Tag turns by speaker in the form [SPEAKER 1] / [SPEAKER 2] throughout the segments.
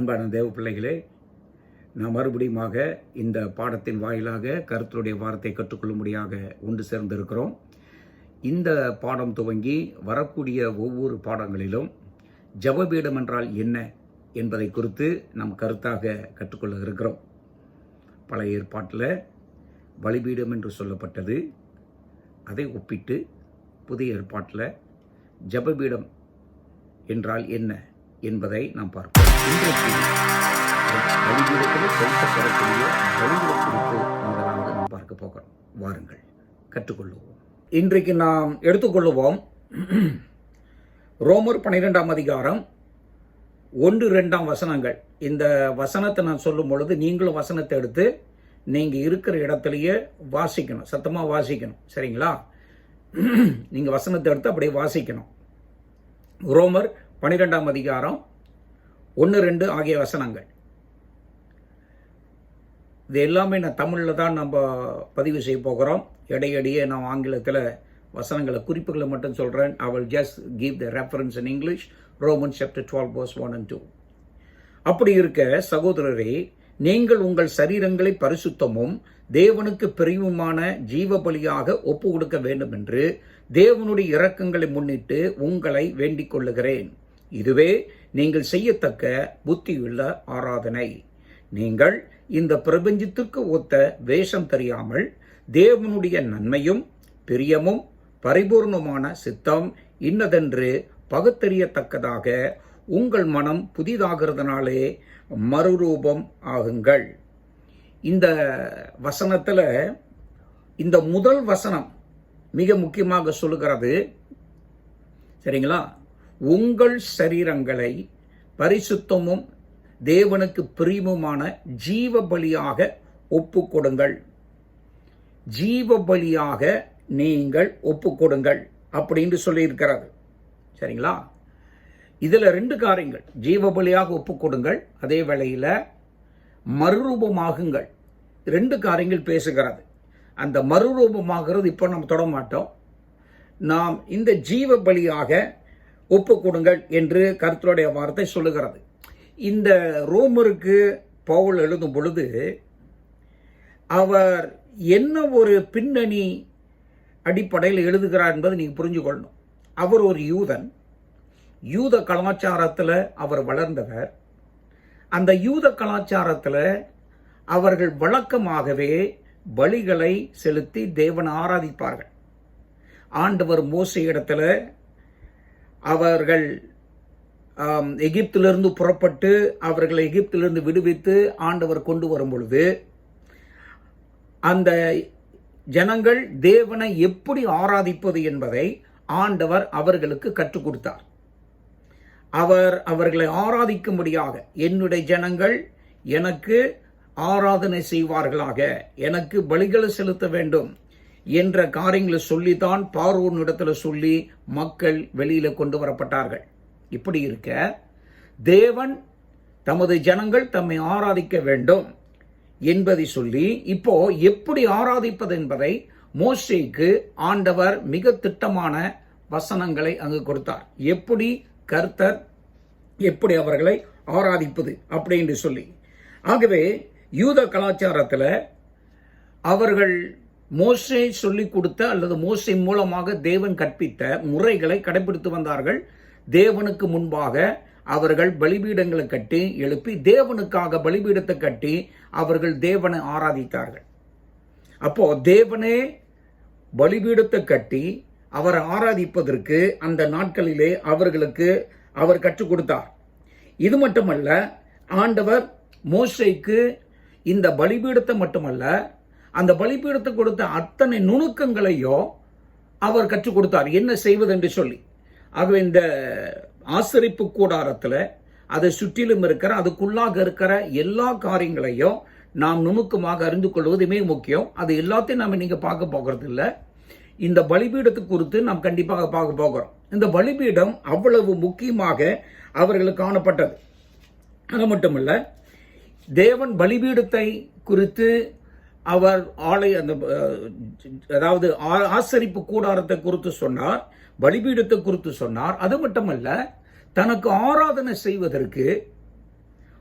[SPEAKER 1] அன்பான தேவ பிள்ளைகளே, நாம் மறுபடியுமாக இந்த பாடத்தின் வாயிலாக கர்த்தருடைய வார்த்தை கற்றுக்கொள்ளும்படியாக ஒன்று சேர்ந்திருக்கிறோம். இந்த பாடம் துவங்கி வரக்கூடிய ஒவ்வொரு பாடங்களிலும் ஜெபபீடம் என்றால் என்ன என்பதை குறித்து நாம் கருத்தாக கற்றுக்கொள்ள இருக்கிறோம். பழைய ஏற்பாட்டில் பலிபீடம் என்று சொல்லப்பட்டது. அதை ஒப்பிட்டு புதிய ஏற்பாட்டில் ஜெபபீடம் என்றால் என்ன என்பதை நாம் பார்ப்போம். இன்றைக்கு பலிபீடத்தில் செலுத்தப்படக்கூடிய பலிகளை குறித்து முதலாவது நாம் பார்க்க போகிறோம். வாருங்கள் கற்றுக்கொள்ளுவோம். இன்றைக்கு நாம் எடுத்துக்கொள்ளுவோம் ரோமர் 12ஆம் அதிகாரம் 1-2 வசனங்கள். இந்த வசனத்தை நான் சொல்லும் பொழுது நீங்களும் வசனத்தை எடுத்து நீங்கள் இருக்கிற இடத்துலையே வாசிக்கணும், சத்தமாக வாசிக்கணும். சரிங்களா? நீங்கள் வசனத்தை எடுத்து அப்படியே வாசிக்கணும். ரோமர் 12ஆம் அதிகாரம் 1-2 ஆகிய வசனங்கள். இது எல்லாமே நான் தமிழில் தான் நம்ம பதிவு செய்ய போகிறோம். இடையிடையே நான் ஆங்கிலத்தில் வசனங்களை குறிப்புகளை மட்டும் சொல்கிறேன். I will just give the reference in English. Romans chapter 12 verse 1 and 2. அப்படி இருக்க சகோதரரே, நீங்கள் உங்கள் சரீரங்களை பரிசுத்தமும் தேவனுக்கு பிரியமுமான ஜீவ பலியாக ஒப்பு கொடுக்க வேண்டும் என்று தேவனுடைய இரக்கங்களை முன்னிட்டு உங்களை வேண்டிக் கொள்ளுகிறேன். இதுவே நீங்கள் செய்யத்தக்க புத்தியுள்ள ஆராதனை. நீங்கள் இந்த பிரபஞ்சத்திற்கு ஒத்த வேஷம் தெரியாமல் தேவனுடைய நன்மையும் பிரியமும் பரிபூர்ணமான சித்தம் இன்னதென்று பகுத்தறியத்தக்கதாக உங்கள் மனம் புதிதாகிறதுனாலே மறுரூபம் ஆகுங்கள். இந்த வசனத்தில் இந்த முதல் வசனம் மிக முக்கியமாக சொல்லுகிறது. சரிங்களா? உங்கள் சரீரங்களை பரிசுத்தமும் தேவனுக்கு பிரியமுமான ஜீவ பலியாக ஒப்பு கொடுங்கள். ஜீவ பலியாக நீங்கள் ஒப்பு கொடுங்கள் அப்படின்னு சொல்லியிருக்கிறது. சரிங்களா? இதில் 2 காரியங்கள். ஜீவ பலியாக ஒப்பு கொடுங்கள், அதே வேளையில் மறுரூபமாகுங்கள். 2 காரியங்கள் பேசுகிறது. அந்த மறுரூபமாகிறது இப்போ நம்ம தொட மாட்டோம். நாம் இந்த ஜீவ பலியாக ஒப்பு கொடுங்கள் என்று கர்த்தருடைய வார்த்தை சொல்லுகிறது. இந்த ரோமருக்கு பவுல் எழுதும் பொழுது அவர் என்ன ஒரு பின்னணி அடிப்படையில் எழுதுகிறார் என்பதை நீங்கள் புரிஞ்சுக்கொள்ளணும். அவர் ஒரு யூதன். யூத கலாச்சாரத்தில் அவர் வளர்ந்தவர். அந்த யூத கலாச்சாரத்தில் அவர்கள் வழக்கமாகவே பலிகளை செலுத்தி தேவனை ஆராதிப்பார்கள். ஆண்டவர் மோசே இடத்துல அவர்கள் எகிப்திலிருந்து புறப்பட்டு அவர்களை எகிப்திலிருந்து விடுவித்து ஆண்டவர் கொண்டு வரும் பொழுது அந்த ஜனங்கள் தேவனை எப்படி ஆராதிப்பது என்பதை ஆண்டவர் அவர்களுக்கு கற்றுக் கொடுத்தார். அவர்களை ஆராதிக்கும்படியாக என்னுடைய ஜனங்கள் எனக்கு ஆராதனை செய்வார்களாக, எனக்கு பலிகளை செலுத்த வேண்டும் என்ற காரியங்களை சொல்லித்தான் பார்வோன் இடத்துல சொல்லி மக்கள் வெளியில கொண்டு வரப்பட்டார்கள். இப்படி இருக்க தேவன் தமது ஜனங்கள் தம்மை ஆராதிக்க வேண்டும் என்பதை சொல்லி இப்போ எப்படி ஆராதிப்பது என்பதை மோசேக்கு ஆண்டவர் மிக திட்டமான வசனங்களை அங்கு கொடுத்தார். எப்படி கர்த்தர் எப்படி அவர்களை ஆராதிப்பது அப்படின்னு சொல்லி. ஆகவே யூத கலாச்சாரத்தில் அவர்கள் மோசே சொல்லிக் கொடுத்த அல்லது மோசே மூலமாக தேவன் கற்பித்த முறைகளை கடைபிடித்து வந்தார்கள். தேவனுக்கு முன்பாக அவர்கள் பலிபீடங்களை கட்டி எழுப்பி தேவனுக்காக பலிபீடத்தை கட்டி அவர்கள் தேவனை ஆராதித்தார்கள். அப்போ தேவனே பலிபீடத்தை கட்டி அவரை ஆராதிப்பதற்கு அந்த நாட்களிலே அவர்களுக்கு அவர் கற்றுக் கொடுத்தார். இது மட்டுமல்ல, ஆண்டவர் மோசேக்கு இந்த பலிபீடத்தை மட்டுமல்ல, அந்த பலிபீடத்தை கொடுத்த அத்தனை நுணுக்கங்களையும் அவர் கற்றுக் கொடுத்தார், என்ன செய்வது என்று சொல்லி. ஆகவே இந்த ஆசரிப்பு கூடாரத்தில் அதை சுற்றிலும் இருக்கிற அதுக்குள்ளாக இருக்கிற எல்லா காரியங்களையும் நாம் நுணுக்கமாக அறிந்து கொள்வது மிக முக்கியம். அது எல்லாத்தையும் நம்ம நீங்க பார்க்க போகிறது இல்லை. இந்த பலிபீடத்தை குறித்து நாம் கண்டிப்பாக பார்க்க போகிறோம். இந்த பலிபீடம் அவ்வளவு முக்கியமாக அவர்களுக்கு காணப்பட்டது. அது மட்டுமல்ல, தேவன் பலிபீடத்தை குறித்து அவர் அதாவது ஆசரிப்பு கூடாரத்தை குறித்து சொன்னார், பலிபீடத்தை குறித்து சொன்னார். அது மட்டுமல்ல, தனக்கு ஆராதனை செய்வதற்கு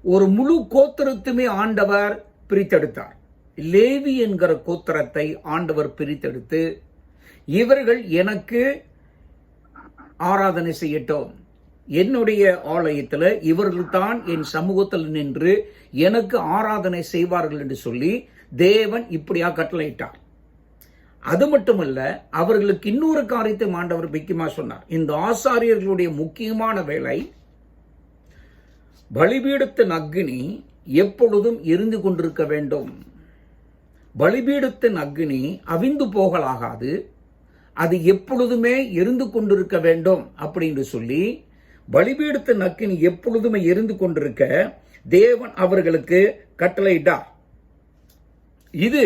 [SPEAKER 1] ஒரு முழு கோத்திரத்துமே ஆண்டவர் பிரித்தெடுத்தார். லேவி என்கிற கோத்திரத்தை ஆண்டவர் பிரித்தெடுத்து, இவர்கள் எனக்கு ஆராதனை செய்யட்டும், என்னுடைய ஆலயத்தில் இவர்கள் தான் என் சமூகத்தில் நின்று எனக்கு ஆராதனை செய்வார்கள் என்று சொல்லி தேவன் இப்படியா கட்டளையிட்டார். அது மட்டுமல்ல, அவர்களுக்கு இன்னொரு காரியத்தை ஆண்டவர் முக்கியமா சொன்னார். இந்த ஆசாரியர்களுடைய முக்கியமான வேலை, பலிபீடத்தின் அக்னி எப்பொழுதும் எரிந்து கொண்டிருக்க வேண்டும். பலிபீடத்தின் அக்னி அவிந்து போகலாகாது, அது எப்பொழுதுமே எரிந்து கொண்டிருக்க வேண்டும் அப்படின்னு சொல்லி பலிபீடத்தின் அக்னி எப்பொழுதுமே எரிந்து கொண்டிருக்க தேவன் அவர்களுக்கு கட்டளையிட்டார். இது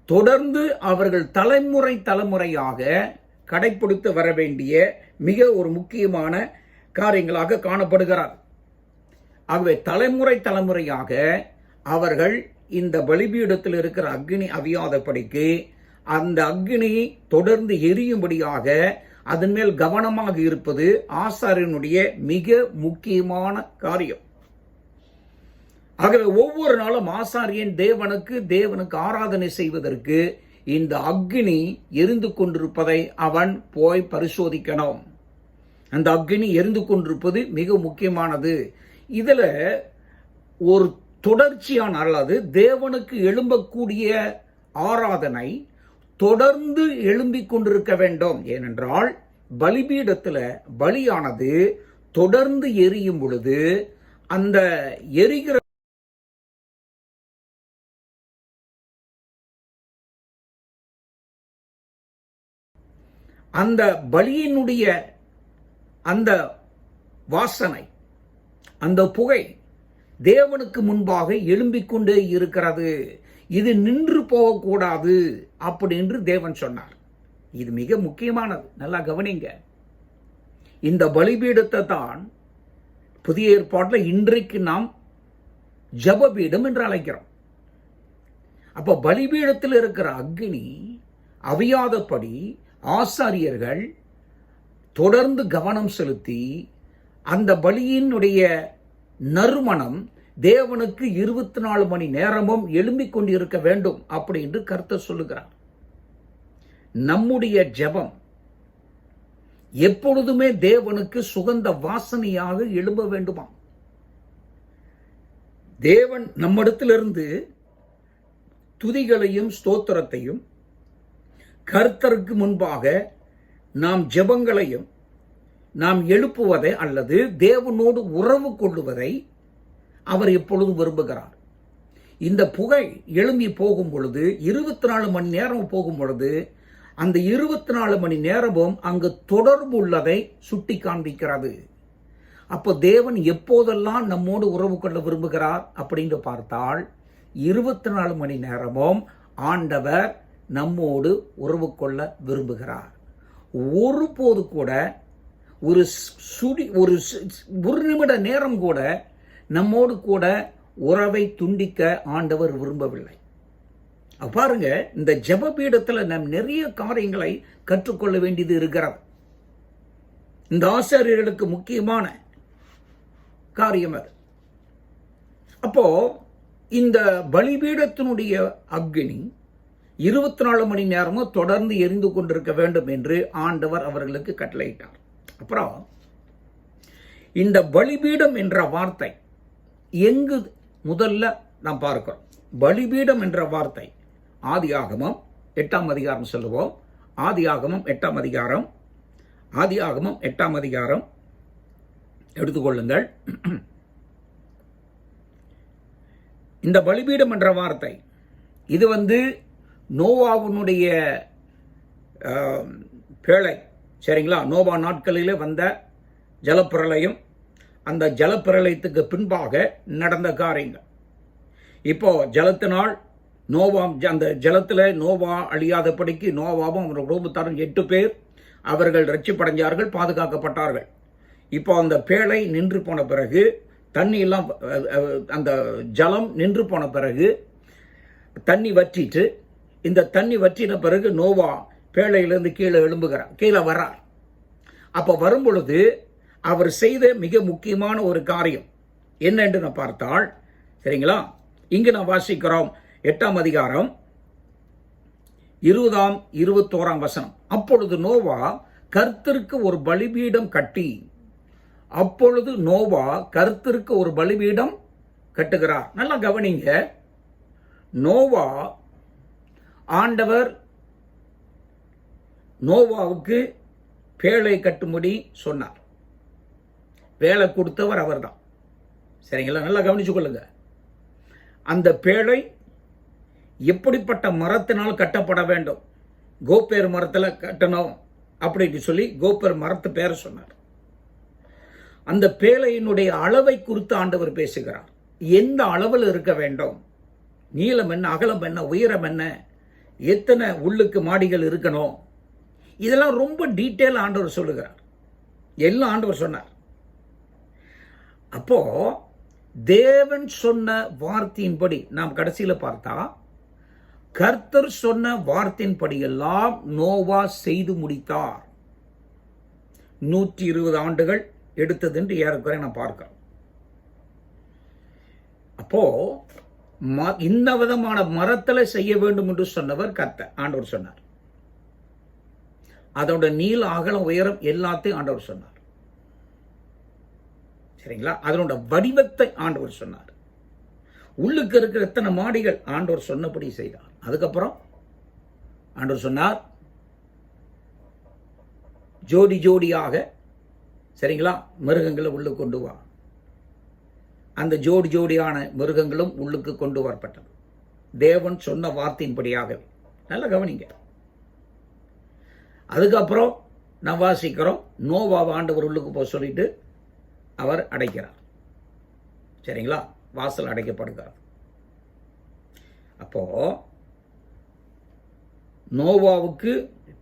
[SPEAKER 1] தொடர்ந்து அவர்கள் தலைமுறை தலைமுறையாக கடைபிடித்து வர வேண்டிய மிக ஒரு முக்கியமான காரியங்களாக காணப்படுகிறார். ஆகவே தலைமுறை தலைமுறையாக அவர்கள் இந்த பலிபீடத்தில் இருக்கிற அக்னி அவியாதபடிக்கு அந்த அக்னி தொடர்ந்து எரியும்படியாக அதன் மேல் கவனமாக இருப்பது ஆசாரியனுடைய மிக முக்கியமான காரியம். ஆகவே ஒவ்வொரு நாளும் ஆசாரியன் தேவனுக்கு ஆராதனை செய்வதற்கு இந்த அக்னி எரிந்து கொண்டிருப்பதை அவன் போய் பரிசோதிக்கணும். அந்த அக்னி எரிந்து கொண்டிருப்பது மிக முக்கியமானது. இதுல ஒரு தொடர்ச்சியான, அல்லது தேவனுக்கு எழும்பக்கூடிய ஆராதனை தொடர்ந்து எழும்பிக் கொண்டிருக்க வேண்டும். ஏனென்றால் பலிபீடத்தில் பலியானது தொடர்ந்து எரியும் பொழுது அந்த எரிகிற அந்த பலியினுடைய அந்த வாசனை, அந்த புகை தேவனுக்கு முன்பாக எழும்பிக் கொண்டே இருக்கிறது. இது நின்று போகக்கூடாது அப்படின்னு தேவன் சொன்னார். இது மிக முக்கியமானது. நல்லா கவனிங்க. இந்த பலிபீடத்தை தான் புதிய ஏற்பாட்டில் இன்றைக்கு நாம் ஜெபபீடம் என்று அழைக்கிறோம். அப்ப பலிபீடத்தில் இருக்கிற அக்னி அவியாதபடி ஆசாரியர்கள் தொடர்ந்து கவனம் செலுத்தி அந்த பலியினுடைய நறுமணம் தேவனுக்கு 24 மணி நேரமும் எழும்பிக் கொண்டிருக்க வேண்டும் அப்படி என்று கர்த்தர் சொல்லுகிறார். நம்முடைய ஜெபம் எப்பொழுதுமே தேவனுக்கு சுகந்த வாசனையாக எழும்ப வேண்டுமா? தேவன் நம்மிடத்திலிருந்து துதிகளையும் ஸ்தோத்திரத்தையும் கர்த்தருக்கு முன்பாக நாம் ஜெபங்களையும் நாம் எழுப்புவதை அல்லது தேவனோடு உறவு கொள்ளுவதை அவர் எப்பொழுதும் விரும்புகிறார். இந்த புகை எழும்பி போகும் பொழுது 24 மணி நேரம் போகும் பொழுது அந்த 24 மணி நேரமும் அங்கு தொடர்பு உள்ளதை சுட்டி காண்பிக்கிறது. அப்போ தேவன் எப்போதெல்லாம் நம்மோடு உறவு கொள்ள விரும்புகிறார் அப்படின்னு பார்த்தால் 24 மணி நேரமும் ஆண்டவர் நம்மோடு உறவு கொள்ள விரும்புகிறார். ஒருபோது கூட ஒரு நிமிட நேரம் கூட நம்மோடு கூட உறவை துண்டிக்க ஆண்டவர் விரும்பவில்லை. பாருங்க, இந்த ஜெபபீடத்தில் நாம் நிறைய காரியங்களை கற்றுக்கொள்ள வேண்டியது இருக்கிறது. இந்த ஆசாரியர்களுக்கு முக்கியமான காரியம் அது. அப்போ இந்த பலிபீடத்தினுடைய அக்னி 24 மணி நேரமும் தொடர்ந்து எரிந்து கொண்டிருக்க வேண்டும் என்று ஆண்டவர் அவர்களுக்கு கட்டளையிட்டார். அப்புறம் இந்த பலிபீடம் என்ற வார்த்தை எங்கு முதல்ல நாம் பார்க்கிறோம்? பலிபீடம் என்ற வார்த்தை ஆதியாகமம் 8ஆம் அதிகாரம் சொல்லுவோம். ஆதியாகமம் 8ஆம் அதிகாரம் எடுத்துக்கொள்ளுங்கள். இந்த பலிபீடம் என்ற வார்த்தை இது நோவாவுடைய பேழை, சரிங்களா? நோவா நாட்களிலே வந்த ஜலப்பிரளயம், அந்த ஜலப்பிரளயத்துக்கு பின்பாக நடந்த காரியங்கள். இப்போ ஜலத்தினால் அந்த ஜலத்தில் நோவா அழியாதபடிக்கு நோவாவும் அவர் குடும்பத்தாரும் 8 பேர் அவர்கள் ரட்சிப்படைஞ்சார்கள், பாதுகாக்கப்பட்டார்கள். இப்போ அந்த பேழை நின்று போன பிறகு, தண்ணி எல்லாம் அந்த ஜலம் நின்று போன பிறகு தண்ணி வற்றிட்டு, இந்த தண்ணி வற்றின பிறகு நோவா பேழையிலிருந்து கீழே வர்றார். அப்போ வரும் பொழுது அவர் செய்த மிக முக்கியமான ஒரு காரியம், என்ன என்று நான் பார்த்தால், சரிங்களா, இங்கு நான் வாசிக்கிறோம் 8ஆம் அதிகாரம் 20ஆம் 21ஆம் வசனம். அப்பொழுது நோவா கர்த்தருக்கு ஒரு பலிபீடம் கட்டி, அப்பொழுது நோவா கர்த்தருக்கு ஒரு பலிபீடம் கட்டுகிறார். நல்லா கவனிங்க. நோவா, ஆண்டவர் நோவாவுக்கு பேழை கட்டும்படி சொன்னார். வேலை கொடுத்தவர் அவர்தான். சரிங்களா, நல்லா கவனிச்சு கொள்ளுங்க. அந்த பேழை எப்படிப்பட்ட மரத்தினால் கட்டப்பட வேண்டும், கோப்பேர் மரத்தில் கட்டணும் அப்படின்னு சொல்லி கோப்பேர் மரத்து பேரை சொன்னார். அந்த பேழையினுடைய அளவை குறித்து ஆண்டவர் பேசுகிறார். எந்த அளவில் இருக்க வேண்டும், நீளம் என்ன, அகலம் என்ன, உயரம் என்ன, எத்தனை உள்ளுக்கு மாடிகள் இருக்கணும், இதெல்லாம் ரொம்ப டீட்டெயில் ஆண்டவர் சொல்லுகிறார். எல்லாம் ஆண்டவர் சொன்னார். அப்போ தேவன் சொன்ன வார்த்தையின்படி நாம் கடைசியில் பார்த்தா, கர்த்தர் சொன்ன வார்த்தையின்படி எல்லாம் நோவா செய்து முடித்தார். 120 ஆண்டுகள் எடுத்தது என்று ஏறக்குறைய நான் பார்க்கிறோம். அப்போ இந்த விதமான மரத்தில் செய்ய வேண்டும் என்று சொன்னவர் கர்த்தர், ஆண்டவர் சொன்னார். அதோட நீள அகலம் உயரம் எல்லாத்தையும் ஆண்டவர் சொன்னார். சரிங்களா, அதனோட வடிவத்தை ஆண்டவர் சொன்னார். உள்ளுக்கு இருக்கிற எத்தனை மாடிகள் ஆண்டவர் சொன்னபடி செய்தார். அதுக்கப்புறம் ஆண்டவர் சொன்னார், ஜோடி ஜோடியாக, சரிங்களா, மிருகங்களை உள்ளுக்கு கொண்டு வா. அந்த ஜோடி ஜோடியான மிருகங்களும் உள்ளுக்கு கொண்டு வரப்பட்டது, தேவன் சொன்ன வார்த்தையின்படியாகவே. நல்லா கவனிங்க. அதுக்கப்புறம் நான் வாசிக்கிறோம், நோவாவை ஆண்டவர் உள்ளுக்கு போக சொல்லிட்டு அவர் அடைக்கிறார். சரிங்களா, வாசல் அடைக்கப்படுகிறார். அப்போ நோவாவுக்கு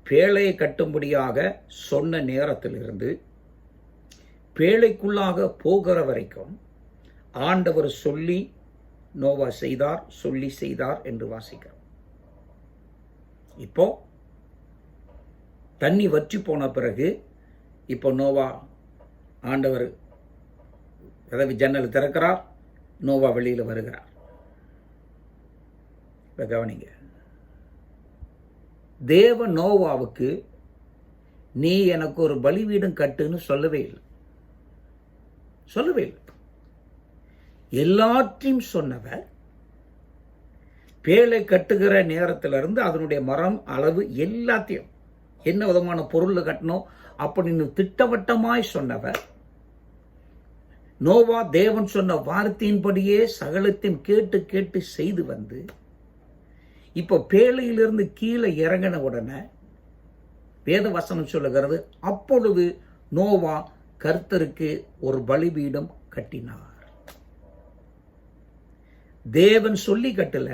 [SPEAKER 1] பேழையை கட்டும்படியாக சொன்ன நேரத்திலிருந்து பேழைக்குள்ளாக போகிற வரைக்கும் ஆண்டவர் சொல்லி நோவா செய்தார், சொல்லி செய்தார் என்று வாசிக்கிறோம். இப்போ தண்ணி வற்றி போன பிறகு இப்போ நோவா, ஆண்டவர் கதவு ஜன்னல் திறக்கிறார், நோவா வெளியில் வருகிறார். இப்போ கவனிங்க, தேவ நோவாவுக்கு நீ எனக்கு ஒரு பலிபீடம் கட்டுன்னு சொல்லவே இல்லை, சொல்லவே இல்லை. எல்லாத்தையும் சொன்னவர் பேழை கட்டுகிற நேரத்திலிருந்து அதனுடைய மரம் அளவு எல்லாத்தையும் என்ன விதமான பொருள் கட்டணும் அப்படின்னு திட்டவட்டமாய் சொன்னவர் நோவா தேவன் சொன்ன வார்த்தையின்படியே சகலத்தையும் கேட்டு கேட்டு செய்து வந்து இப்போ பேழையிலிருந்து கீழே இறங்கின உடனே வேத வசனம் சொல்லுகிறது, அப்பொழுது நோவா கர்த்தருக்கு ஒரு பலிபீடம் கட்டினார். தேவன் சொல்லி கட்டல,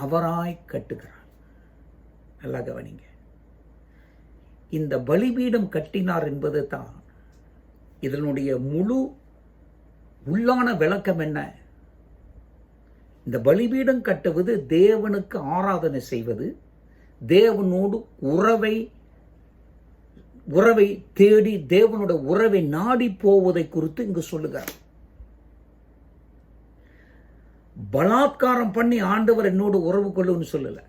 [SPEAKER 1] அவராய் கட்டுகிறார். நல்லா கவனிங்க. இந்த பலிபீடம் கட்டினார் என்பது தான் இதனுடைய முழு உள்ளான விளக்கம். என்ன? இந்த பலிபீடம் கட்டுவது தேவனுக்கு ஆராதனை செய்வது, தேவனோடு உறவை தேடி தேவனோட உறவை நாடி போவதை குறித்து இங்கு சொல்லுகிறார். பலாத்காரம் பண்ணி ஆண்டவர் என்னோடு உறவு கொள்ளுன்னு சொல்லல.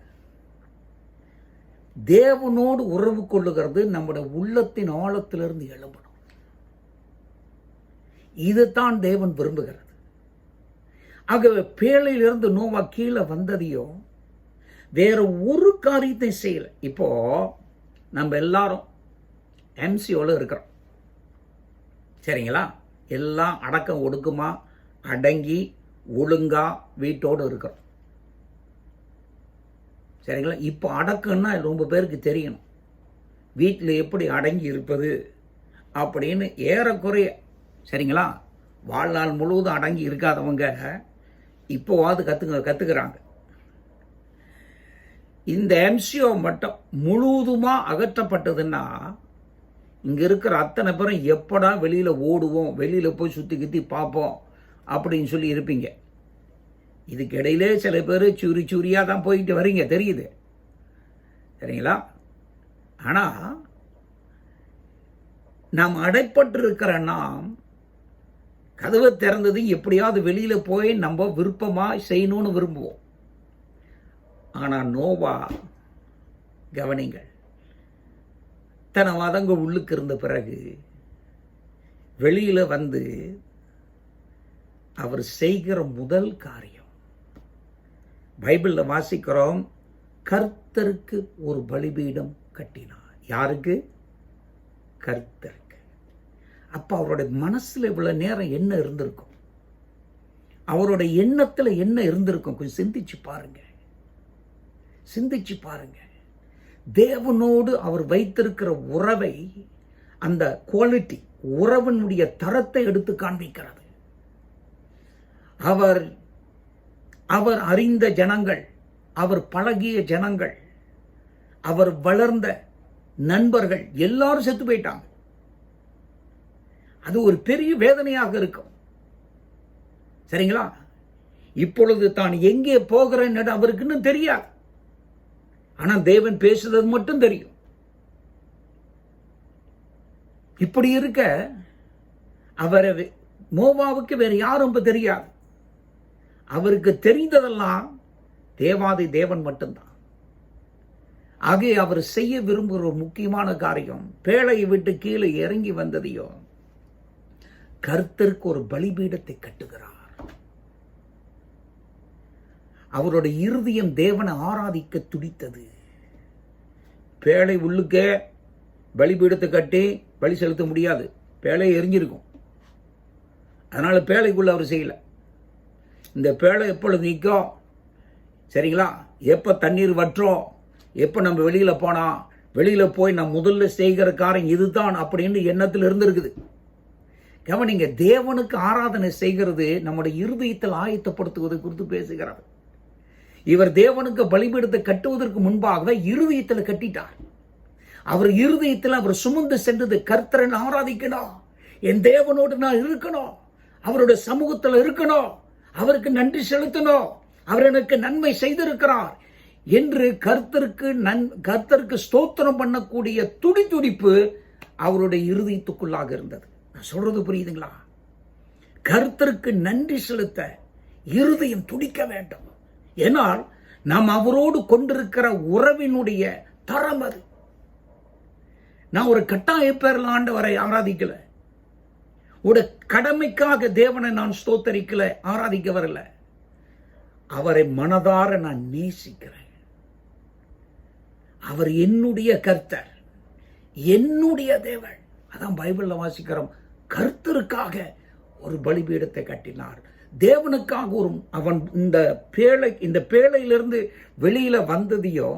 [SPEAKER 1] தேவனோடு உறவு கொள்ளுகிறது நம்முடைய உள்ளத்தின் ஆழத்திலிருந்து எழும்பணும். இதுதான் தேவன் விரும்புகிறது. ஆகவே பேழையிலிருந்து நோவா கீழே வந்ததையோ வேற ஒரு காரியத்தை செய்யல. இப்போ நம்ம எல்லாரும் எம்சிஓல இருக்கிறோம், சரிங்களா? எல்லாம் அடக்கம் ஒடுக்குமா அடங்கி ஒழுங்கா வீட்டோடு இருக்கிறோம், சரிங்களா? இப்போ அடக்கம்னா ரொம்ப பேருக்கு தெரியணும், வீட்டில் எப்படி அடங்கி இருப்பது அப்படின்னு ஏறக்குறைய, சரிங்களா? வாழ்நாள் முழுவதும் அடங்கி இருக்காதவங்க இப்போவாது கற்றுக்கிறாங்க. இந்த எம்சிஓ மட்டும் முழுவதுமாக அகற்றப்பட்டதுன்னா இங்கே இருக்கிற அத்தனை பேரும் எப்படா வெளியில் ஓடுவோம், வெளியில் போய் சுற்றி கித்தி பார்ப்போம் அப்படின்னு சொல்லி இருப்பீங்க. இதுக்கு இடையிலே சில பேர் சூரி சூரியாக தான் போயிட்டு வரீங்க, தெரியுது, சரிங்களா? ஆனால் நாம் அடைப்பட்டிருக்கிற நாம் கதவை திறந்தது எப்படியாவது வெளியில போய் நம்ம விருப்பமா செய்யணும்னு விரும்புவோம். ஆனா நோவா கவனிங்கள், தன வதங்க உள்ளுக்கு இருந்த பிறகு வெளியில வந்து அவர் செய்கிற முதல் காரியம், பைபிள்ல வாசிக்கிறோம், கர்த்தருக்கு ஒரு பலிபீடம் கட்டினார். யாருக்கு? கர்த்தருக்கு. அப்ப அவருடைய மனசுல இவ்வளவு நேரம் என்ன இருந்திருக்கும்? அவருடைய எண்ணத்துல என்ன இருந்திருக்கும்? கொஞ்சம் சிந்திச்சு பாருங்க, சிந்திச்சு பாருங்க. தேவனோடு அவர் வைத்திருக்கிற உறவை, அந்த குவாலிட்டி, உறவினுடைய தரத்தை எடுத்து காண்பிக்கிறது. அவர் அவர் அறிந்த ஜனங்கள், அவர் பழகிய ஜனங்கள், அவர் வளர்ந்த நண்பர்கள் எல்லாரும் செத்து போயிட்டாங்க. அது ஒரு பெரிய வேதனையாக இருக்கும். சரிங்களா? இப்பொழுது தான் எங்கே போகிறேன் அவருக்கு இன்னும் தெரியாது. ஆனா தேவன் பேசுறது மட்டும் தெரியும். இப்படி இருக்க அவரை மோவாவுக்கு வேற யாரும் தெரியாது. அவருக்கு தெரிந்ததெல்லாம் தேவாதி தேவன் மட்டும்தான். ஆகவே அவர் செய்ய விரும்புகிற ஒரு முக்கியமான காரியம், பேழையை விட்டு கீழே இறங்கி வந்ததையோ, கர்த்தருக்கு ஒரு பலிபீடத்தை கட்டுகிறார். அவருடைய இருதயம் தேவனை ஆராதிக்க துடித்தது. பேழை உள்ளுக்கே பலிபீடத்தை கட்டி பலி செலுத்த முடியாது, பேழை எரிஞ்சிருக்கும். அதனால பேழைக்குள்ள அவர் செய்யல. இந்த பேழை எப்பொழுது நிற்கும், சரிங்களா, எப்ப தண்ணீர் வற்றோம், எப்ப நம்ம வெளியில போனா, வெளியில போய் நம்ம முதல்ல செய்கிற காரியம் இதுதான் அப்படின்னு எண்ணத்தில் இருந்திருக்குது. கவனிங்க, தேவனுக்கு ஆராதனை செய்கிறது நம்முடைய இருதயத்தில் ஆயத்தப்படுத்துவது குறித்து பேசுகிறார். இவர் தேவனுக்கு பலிபீடத்தை கட்டுவதற்கு முன்பாக இருதயத்தில் கட்டிட்டார். அவர் இருதயத்தில் அவர் சுமந்து சென்றது, கர்த்தரை ஆராதிக்கணும், என் தேவனோடு நான் இருக்கணும், அவருடைய சமூகத்தில் இருக்கணும், அவருக்கு நன்றி செலுத்தணும், அவர் எனக்கு நன்மை செய்திருக்கிறார் என்று கர்த்தருக்கு ஸ்தோத்திரம் பண்ணக்கூடிய துடிப்பு அவருடைய இருதயத்துக்குள்ளாக இருந்தது. நான் சொல்றது புரியுதுங்களா? கர்த்தருக்கு நன்றி செலுத்த இருதயம் துடிக்க வேண்டும். ஏனால் நாம் அவரோடு கொண்டிருக்கிற உறவினுடைய தரம் அது. நான் ஒரு கட்டாய பேரில் ஆண்டவரை ஆராதிக்கல, ஒரு கடமைக்காக தேவனை நான் ஸ்தோத்தரிக்கல, ஆராதிக்க வரல. அவரை மனதார நான் நேசிக்கிறேன். அவர் என்னுடைய கர்த்தர், என்னுடைய தேவன். அதான் பைபிள்ல வாசிக்கிறோம், கர்த்தருக்காக ஒரு பலிபீடத்தை கட்டினார். தேவனுக்காக ஒரு அவன் இந்த பேழையிலிருந்து வெளியில வந்ததையோ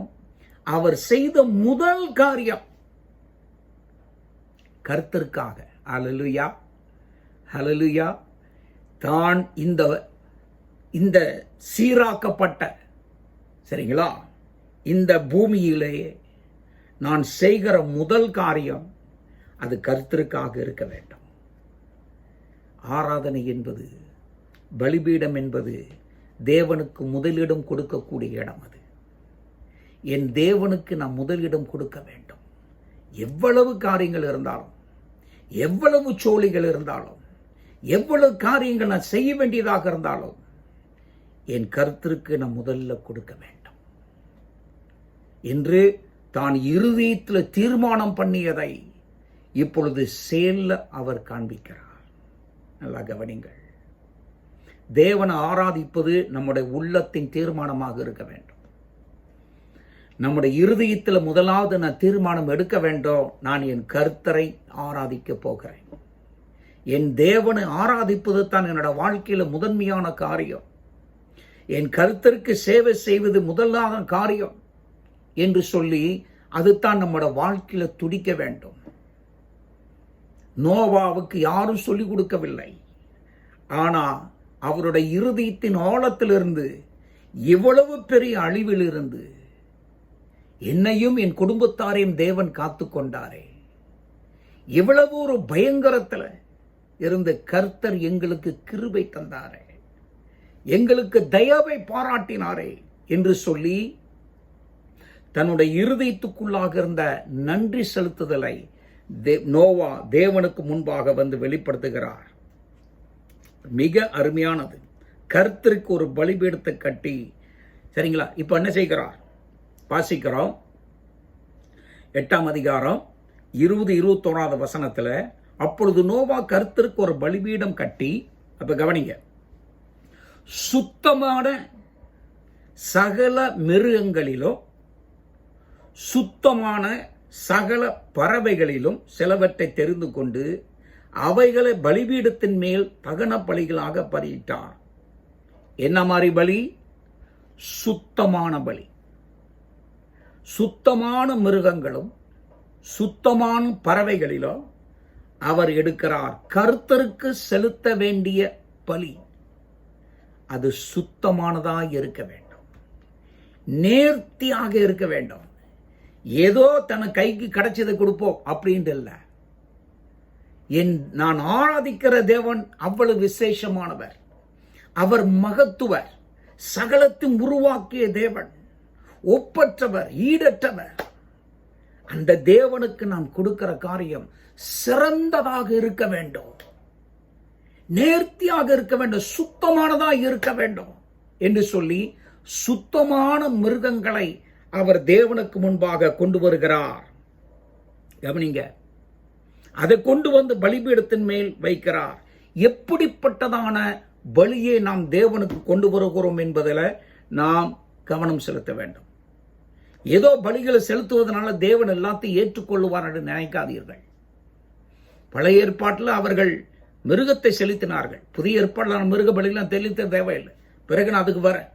[SPEAKER 1] அவர் செய்த முதல் காரியம் கர்த்தருக்காக. ஹல்லேலூயா, ஹல்லேலூயா. தான் இந்த சீராக்கப்பட்ட, சரிங்களா, இந்த பூமியிலேயே நான் செய்கிற முதல் காரியம் அது கர்த்தருக்காக இருக்க வேண்டும். ஆராதனை என்பது, பலிபீடம் என்பது தேவனுக்கு முதலிடம் கொடுக்கக்கூடிய இடம். அது என் தேவனுக்கு நான் முதலிடம் கொடுக்க வேண்டும். எவ்வளவு காரியங்கள் இருந்தாலும், எவ்வளவு சோழிகள் இருந்தாலும், எவ்வளவு காரியங்கள் நான் செய்ய வேண்டியதாக இருந்தாலும், என் கர்த்தருக்கு நான் முதல்ல கொடுக்க வேண்டும் என்று தான் இருதயத்தில் தீர்மானம் பண்ணியதை இப்பொழுது செயல்ல அவர் காண்பிக்கிறார். நல்லா கவனிங்கள். தேவனை ஆராதிப்பது நம்முடைய உள்ளத்தின் தீர்மானமாக இருக்க வேண்டும். நம்முடைய இருதயத்தில் முதலாவது நான் தீர்மானம் எடுக்க வேண்டும், நான் என் கர்த்தரை ஆராதிக்க போகிறேன். என் தேவனை ஆராதிப்பது தான் என்னோட வாழ்க்கையில முதன்மையான காரியம். என் கர்த்தருக்கு சேவை செய்வது முதலான காரியம் என்று சொல்லி அதுதான் நம்முடைய வாழ்க்கையில துடிக்க வேண்டும். நோவாவுக்கு யாரும் சொல்லிக் கொடுக்கவில்லை. ஆனா அவருடைய இருதயத்தின் ஆழத்திலிருந்து இவ்வளவு பெரிய அழிவில் இருந்து என்னையும் என் குடும்பத்தாரையும் தேவன் காத்து கொண்டாரே, இவ்வளவு ஒரு பயங்கரத்தில் இருந்த கர்த்தர் எங்களுக்கு கிருபை தந்தாரே, எங்களுக்கு தயவை பாராட்டினாரே என்று சொல்லி தன்னுடைய இருதயத்துக்குள்ளாக இருந்த நன்றி செலுத்துதலை நோவா தேவனுக்கு முன்பாக வந்து வெளிப்படுத்துகிறார். மிக அருமையானது. கர்த்தருக்கு ஒரு பலிபீடத்தை கட்டி, சரிங்களா? இப்ப என்ன செய்கிறார் வாசிக்கிறோம். 8ஆம் அதிகாரம் 20-21 வசனத்துல, அப்பொழுது நோவா கர்த்தருக்கு ஒரு பலிபீடம் கட்டி, அப்ப கவனிங்க, சுத்தமான சகல மிருகங்களிலும் சுத்தமான சகல பறவைகளிலும் சிலவற்றை தெரிந்து கொண்டு அவைகளை பலிபீடத்தின் மேல் தகன பலிகளாக பலியிட்டார். என்ன மாதிரி பலி? சுத்தமான பலி. சுத்தமான மிருகங்களும் சுத்தமான பறவைகளிலும் அவர் எடுக்கிறார். கர்த்தருக்கு செலுத்த வேண்டிய பலி அது சுத்தமானதாக இருக்க வேண்டும், நேர்த்தியாக இருக்க வேண்டும். ஏதோ தன் கைக்கு கிடைச்சதை கொடுப்போம் அப்படின்ட்டு இல்லை. நான் ஆராதிக்கிற தேவன் அவ்வளவு விசேஷமானவர், அவர் மகத்துவர், சகலத்தையும் உருவாக்கிய தேவன், ஒப்பற்றவர், ஈடற்றவர். அந்த தேவனுக்கு நாம் கொடுக்கிற காரியம் சிறந்ததாக இருக்க வேண்டும், நேர்த்தியாக இருக்க வேண்டும், சுத்தமானதாக இருக்க வேண்டும் என்று சொல்லி சுத்தமான மிருகங்களை அவர் தேவனுக்கு முன்பாக கொண்டு வருகிறார். கவனிங்க, அதை கொண்டு வந்து பலிபீடத்தின் மேல் வைக்கிறார். எப்படிப்பட்டதான பலியை நாம் தேவனுக்கு கொண்டு வருகிறோம் என்பதில் நாம் கவனம் செலுத்த வேண்டும். ஏதோ பலிகளை செலுத்துவதனால தேவன் எல்லாத்தையும் ஏற்றுக்கொள்ளுவார் என்று நினைக்காதீர்கள். பழைய ஏற்பாட்டில் அவர்கள் மிருகத்தை செலுத்தினார்கள். புதிய ஏற்பாட்டில் மிருக பலிகளாம் தெளித்த தேவையில்லை. பிறகு நான் அதுக்கு வரேன்.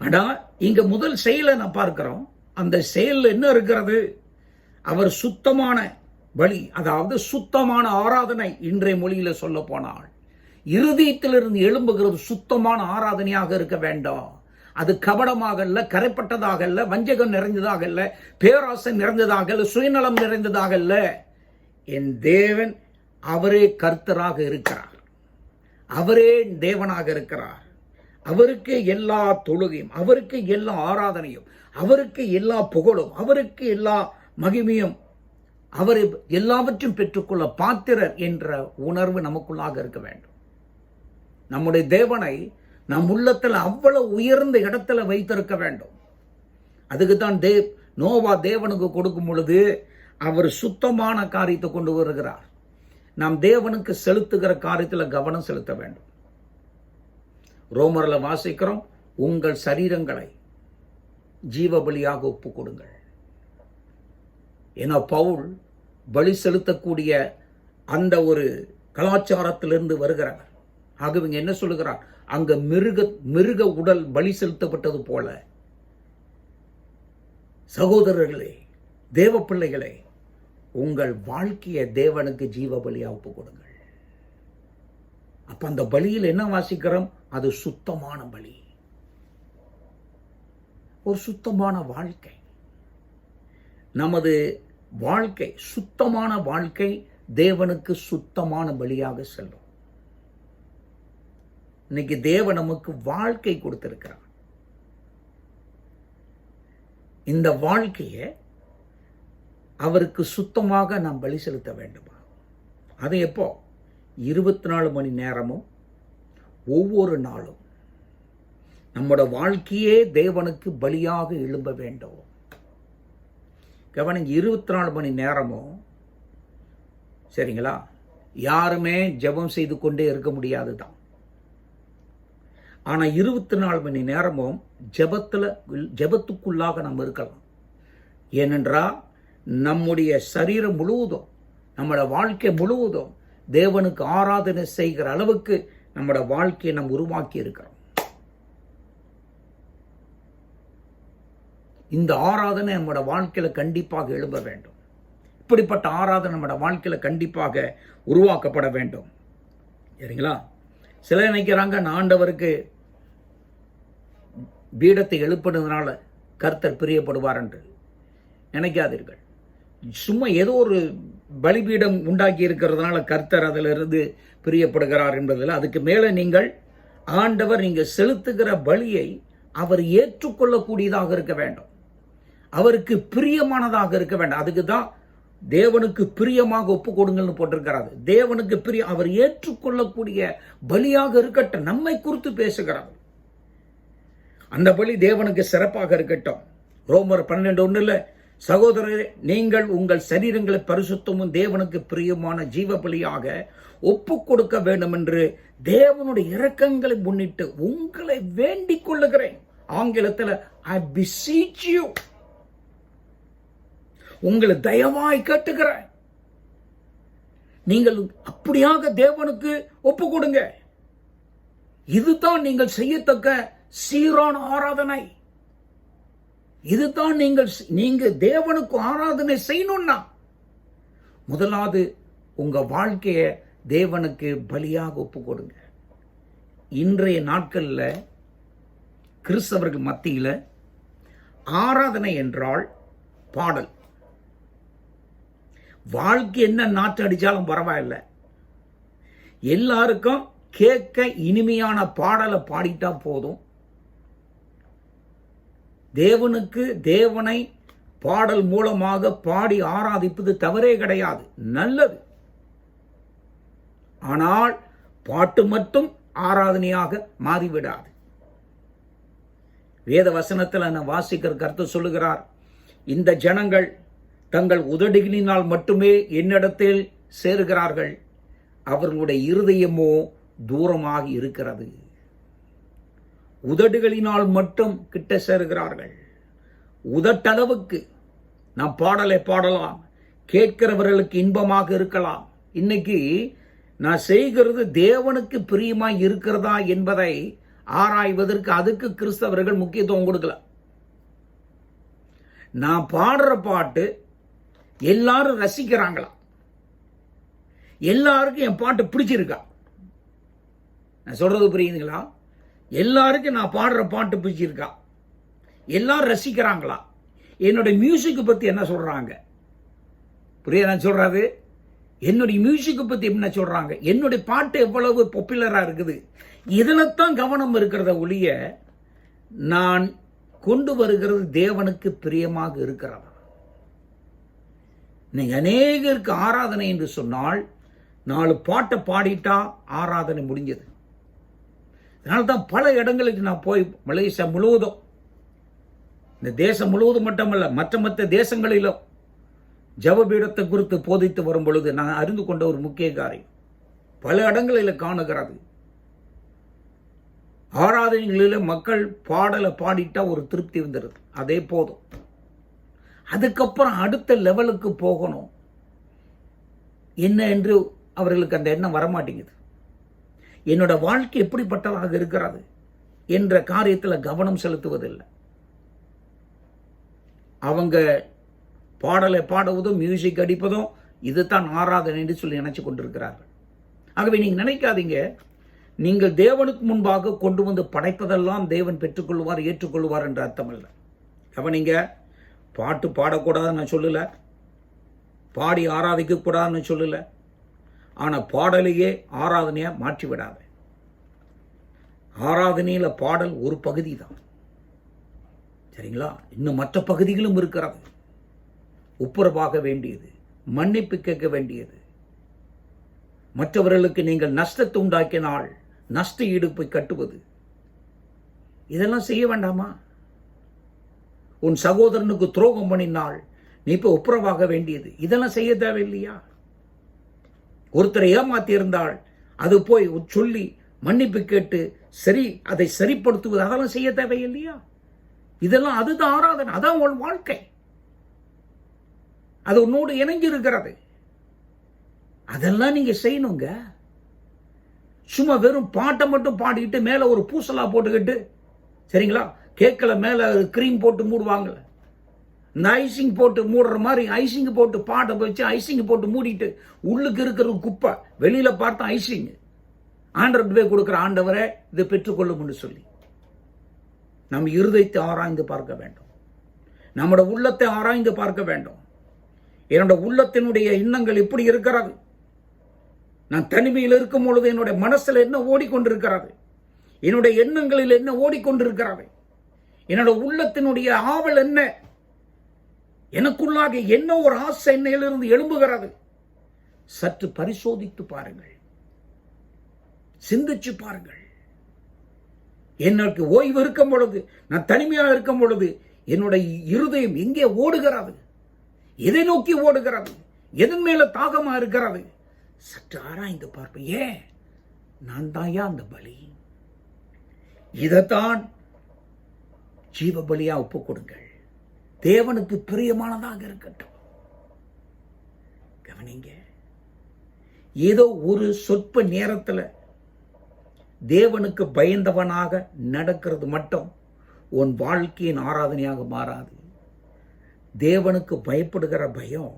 [SPEAKER 1] ஆனா இங்க முதல் செயலை நான் பார்க்கிறோம். அந்த செயல் என்ன இருக்கிறது? அவர் சுத்தமான பலி, அதாவது சுத்தமான ஆராதனை. இன்றைய மொழியில சொல்ல போனால் இருதயத்திலிருந்து எழும்புகிறது சுத்தமான ஆராதனையாக இருக்க வேண்டும். அது கபடமாக அல்ல, கரைப்பட்டதாக அல்ல, வஞ்சகம் நிறைந்ததாக அல்ல, பேராசை நிறைந்ததாக அல்ல, சுயநலம் நிறைந்ததாக அல்ல. என் தேவன் அவரே கர்த்தராக இருக்கிறார், அவரே தேவனாக இருக்கிறார். அவருக்கு எல்லா தொழுகையும், அவருக்கு எல்லா ஆராதனையும், அவருக்கு எல்லா புகழும், அவருக்கு எல்லா மகிமையும், அவர் எல்லாவற்றையும் பெற்றுக்கொள்ள பாத்திரர் என்ற உணர்வு நமக்குள்ளாக இருக்க வேண்டும். நம்முடைய தேவனை நம் உள்ளத்தில் அவ்வளவு உயர்ந்த இடத்துல வைத்திருக்க வேண்டும். அதுக்குத்தான் நோவா தேவனுக்கு கொடுக்கும் பொழுது அவர் சுத்தமான காரியத்தை கொண்டு வருகிறார். நாம் தேவனுக்கு செலுத்துகிற காரியத்தில் கவனம் செலுத்த வேண்டும். ரோமர்ல வாசிக்கிறோம், உங்கள் சரீரங்களை ஜீவபலியாக ஒப்பு கொடுங்கள். ஏன்னா பவுல் பலி செலுத்தக்கூடிய அந்த ஒரு கலாச்சாரத்திலிருந்து வருகிறவர். ஆகவே என்ன சொல்லுகிறார்? அங்க மிருக உடல் பலி செலுத்தப்பட்டது போல சகோதரர்களே, தேவ பிள்ளைகளே, உங்கள் வாழ்க்கையை தேவனுக்கு ஜீவ பலியா ஒப்பு கொடுங்கள். அப்ப அந்த பலியில் என்ன வாசிக்கிறோம்? அது சுத்தமான பலி, ஒரு சுத்தமான வாழ்க்கை. நமது வாழ்க்கை, சுத்தமான வாழ்க்கை தேவனுக்கு சுத்தமான பலியாக செல்லும். இன்னைக்கு தேவன் நமக்கு வாழ்க்கை கொடுத்திருக்கிறார். இந்த வாழ்க்கையை அவருக்கு சுத்தமாக நாம் பலி செலுத்த வேண்டுமா? அது எப்போ? 24 மணி நேரமும் ஒவ்வொரு நாளும் நம்முடைய வாழ்க்கையே தேவனுக்கு பலியாக எழும்ப வேண்டும். கவனிங்க, 24 மணி நேரமும், சரிங்களா, யாருமே ஜெபம் செய்து கொண்டே இருக்க முடியாதுதான். ஆனா 24 மணி நேரமும் ஜெபத்துக்குள்ளாக நாம் இருக்கலாம். ஏனென்றால் நம்முடைய சரீரம் முழுவதும், நம்முடைய வாழ்க்கை முழுவதும் தேவனுக்கு ஆராதனை செய்கிற அளவுக்கு நம்முடைய வாழ்க்கையை நாம் உருவாக்கி இருக்கிறோம். இந்த ஆராதனை நம்முடைய வாழ்க்கையில கண்டிப்பாக எழும்ப வேண்டும். இப்படிப்பட்ட ஆராதனை நம்முடைய வாழ்க்கையில கண்டிப்பாக உருவாக்கப்பட வேண்டும். சரிங்களா? சில நினைக்கிறாங்க, நான் ஆண்டவருக்கு பீடத்தை எழுப்பினதுனால கர்த்தர் பிரியப்படுவார் என்று. நினைக்காதீர்கள். சும்மா ஏதோ ஒரு பலிபீடம் உண்டாக்கி இருக்கிறதுனால கர்த்தர் அதிலிருந்து பிரியப்படுகிறார் என்பதில். அதுக்கு மேல நீங்கள் ஆண்டவர் நீங்க செலுத்துகிற பலியை அவர் ஏற்றுக்கொள்ளக்கூடியதாக இருக்க வேண்டும், அவருக்கு பிரியமானதாக இருக்க வேண்டும். அதுக்கு தான் தேவனுக்கு பிரியமாக ஒப்பு கொடுங்கள்னு போட்டிருக்கிறார். தேவனுக்கு அவர் ஏற்றுக்கொள்ளக்கூடிய பலியாக இருக்கட்டும். நம்மை குறித்து பேசுகிறார். அந்த பலி தேவனுக்கு சிறப்பாக இருக்கட்டும். ரோமர் 12:1 சகோதரரே, நீங்கள் உங்கள் சரீரங்களை பரிசுத்தமும் தேவனுக்கு பிரியமான ஜீவ பலியாக ஒப்பு கொடுக்க வேண்டும் என்று தேவனுடைய இரக்கங்களை முன்னிட்டு உங்களை வேண்டிக் கொள்ளுகிறேன். ஆங்கிலத்தில் I beseech you, உங்களை தயவாய் கேட்டுகிறேன். நீங்கள் அப்படியாக தேவனுக்கு ஒப்பு கொடுங்க. இதுதான் நீங்கள் செய்யத்தக்க சீரான ஆராதனை. இதுதான் நீங்க தேவனுக்கு ஆராதனை செய்யணும்னா முதலாவது உங்க வாழ்க்கைய தேவனுக்கு பலியாக ஒப்பு கொடுங்க. இன்றைய நாட்கள்ல கிறிஸ்தவர்கள் மத்தியில ஆராதனை என்றால் பாடல். வாழ்க்கை என்ன நாட்டு அடிச்சாலும் பரவாயில்ல, எல்லாருக்கும் கேட்க இனிமையான பாடலை பாடிட்டா போதும். தேவனை பாடல் மூலமாக பாடி ஆராதிப்பது தவறே கிடையாது, நல்லது. ஆனால் பாட்டு மட்டும் ஆராதனையாக மாறிவிடாது. வேத வசனத்தில் நான் வாசிக்கிற கருத்து சொல்லுகிறார், இந்த ஜனங்கள் தங்கள் உதடுகளினால் மட்டுமே என்னிடத்தில் சேருகிறார்கள், அவர்களுடைய இருதயமோ தூரமாக இருக்கிறது. உதடுகளினால் மட்டும் கிட்ட சேருகிறார்கள். உதட்டளவுக்கு நாம் பாடலை பாடலாம், கேட்கிறவர்களுக்கு இன்பமாக இருக்கலாம். இன்னைக்கு நான் செய்கிறது தேவனுக்கு பிரியமாய் இருக்கிறதா என்பதை ஆராய்வதற்கு அதுக்கு கிறிஸ்தவர்கள் முக்கியத்துவம் கொடுக்கல. நான் பாடுற பாட்டு எல்லாரும் ரசிக்கிறாங்களா, எல்லாருக்கும் என் பாட்டு பிடிச்சிருக்கா, நான் சொல்றது புரியுதுங்களா? எல்லாருக்கும் நான் பாடுற பாட்டு பிடிச்சிருக்கா, எல்லாரும் ரசிக்கிறாங்களா, என்னுடைய மியூசிக் பத்தி என்ன சொல்றாங்க, புரியுது நான் சொல்றது? என்னுடைய மியூசிக் பத்தி என்ன சொல்றாங்க, என்னுடைய பாட்டு எவ்வளவு பாப்புலரா இருக்குது, இதுலத்தான் கவனம் இருக்கிறத ஒழிய நான் கொண்டு வருகிறது தேவனுக்கு பிரியமாக இருக்கிறதா? நீங்க அநேகருக்கு ஆராதனை என்று சொன்னால் 4 பாட்டை பாடிட்டா ஆராதனை முடிஞ்சது. அதனால்தான் பல இடங்களுக்கு நான் போய் மலேசியா முழுவதும், இந்த தேசம் முழுவதும் மட்டுமல்ல மற்ற தேசங்களிலும் ஜபபீடத்தை குறித்து போதித்து வரும் பொழுது நான் அறிந்து கொண்ட ஒரு முக்கிய காரியம், பல இடங்களில் காணுகிறது, ஆராதனைகளில் மக்கள் பாடலை பாடிட்டா ஒரு திருப்தி வந்துடுது, அதே போதும். அதுக்கப்புறம் அடுத்த லெவலுக்கு போகணும் என்ன என்று அவர்களுக்கு அந்த எண்ணம் வரமாட்டேங்குது. என்னோட வாழ்க்கை எப்படிப்பட்டதாக இருக்கிறது என்ற காரியத்தில் கவனம் செலுத்துவதில்லை. அவங்க பாடலை பாடுவதும் மியூசிக் அடிப்பதும் இதுதான் ஆராதனை என்று சொல்லி நினைச்சு கொண்டிருக்கிறார்கள். ஆகவே நீங்க நினைக்காதீங்க, நீங்கள் தேவனுக்கு முன்பாக கொண்டு வந்து படைப்பதெல்லாம் தேவன் பெற்றுக்கொள்வார் ஏற்றுக்கொள்வார் என்ற அர்த்தம் அல்ல. கவனிங்க, பாட்டு பாடக்கூடாதுன்னு நான் சொல்லல, பாடி ஆராதிக்க கூடாதுன்னு சொல்லல, ஆனா பாடலையே ஆராதனையா மாற்றி விடாத. ஆராதனையில பாடல் ஒரு பகுதி தான், சரிங்களா? இன்னும் மற்ற பகுதிகளும் இருக்கிறது. ஒப்புரவாக வேண்டியது, மன்னிப்பு கேட்க வேண்டியது, மற்றவர்களுக்கு நீங்கள் நஷ்டத்தை உண்டாக்கினால் நஷ்ட ஈடு போய் கட்டுவது, இதெல்லாம் செய்ய வேண்டாமா? உன் சகோதரனுக்கு துரோகம் பண்ணினால் நீ இப்ப ஒப்புரவாக வேண்டியது, இதெல்லாம் செய்ய தேவையில்லையா? ஒருத்தரை ஏமாத்தி இருந்தால் அது போய் சொல்லி மன்னிப்பு கேட்டு சரி அதை சரிப்படுத்துவது, அதெல்லாம் செய்ய தேவையில்லையா? இதெல்லாம் அதுதான் ஆராதனை, அதான் உன் வாழ்க்கை, அது உன்னோடு இணைஞ்சு இருக்கிறது. அதெல்லாம் நீங்க செய்யணுங்க. சும்மா வெறும் பாட்டை மட்டும் பாடிக்கிட்டு மேல ஒரு பூசலா போட்டுக்கிட்டு, சரிங்களா, கேக்கல மேல கிரீம் போட்டு மூடுவாங்க, இந்த ஐசிங் போட்டு மூடுற மாதிரி ஐசிங் போட்டு பாட்டை வச்சு ஐசிங் போட்டு மூடிட்டு உள்ளுக்கு இருக்கிற குப்பை, வெளியில பார்த்தா ஐசிங். ஆண்டவர் போய் கொடுக்கிற, ஆண்டவரை இதை பெற்றுக்கொள்ளும் சொல்லி நம் இருதயத்தை ஆராய்ந்து பார்க்க வேண்டும், நம்முடைய உள்ளத்தை ஆராய்ந்து பார்க்க வேண்டும். என்னோட உள்ளத்தினுடைய எண்ணங்கள் எப்படி இருக்கிறது, நான் தனிமையில் இருக்கும் பொழுது என்னுடைய மனசுல என்ன ஓடிக்கொண்டிருக்கிறது, என்னுடைய எண்ணங்களில் என்ன ஓடிக்கொண்டிருக்கிறது, என்னோட உள்ளத்தினுடைய ஆவல் என்ன, எனக்குள்ளாக என்ன ஒரு ஆசை என்னிலிருந்து எழும்புகிறது. சற்று பரிசோதித்து பாருங்கள், சிந்திச்சு பாருங்கள். எனக்கு ஓய்வு இருக்கும் பொழுது, நான் தனிமையாக இருக்கும் பொழுது என்னுடைய இருதயம் எங்கே ஓடுகிறது? எதை நோக்கி ஓடுகிறது? எதன் மேல தாகமா இருக்கிறது? சற்று ஆராய்ந்து பார்ப்பேன். ஏன்? நான் தாயா அந்த பலி. இதைத்தான் ஜீவ பலியா ஒப்பு கொடுங்கள். தேவனுக்கு பிரியமானதாக இருக்கட்டும். கவனிங்க, ஏதோ ஒரு சொற்ப நேரத்தில் தேவனுக்கு பயந்தவனாக நடக்கிறது மட்டும் உன் வாழ்க்கையின் ஆராதனையாக மாறாது. தேவனுக்கு பயப்படுகிற பயம்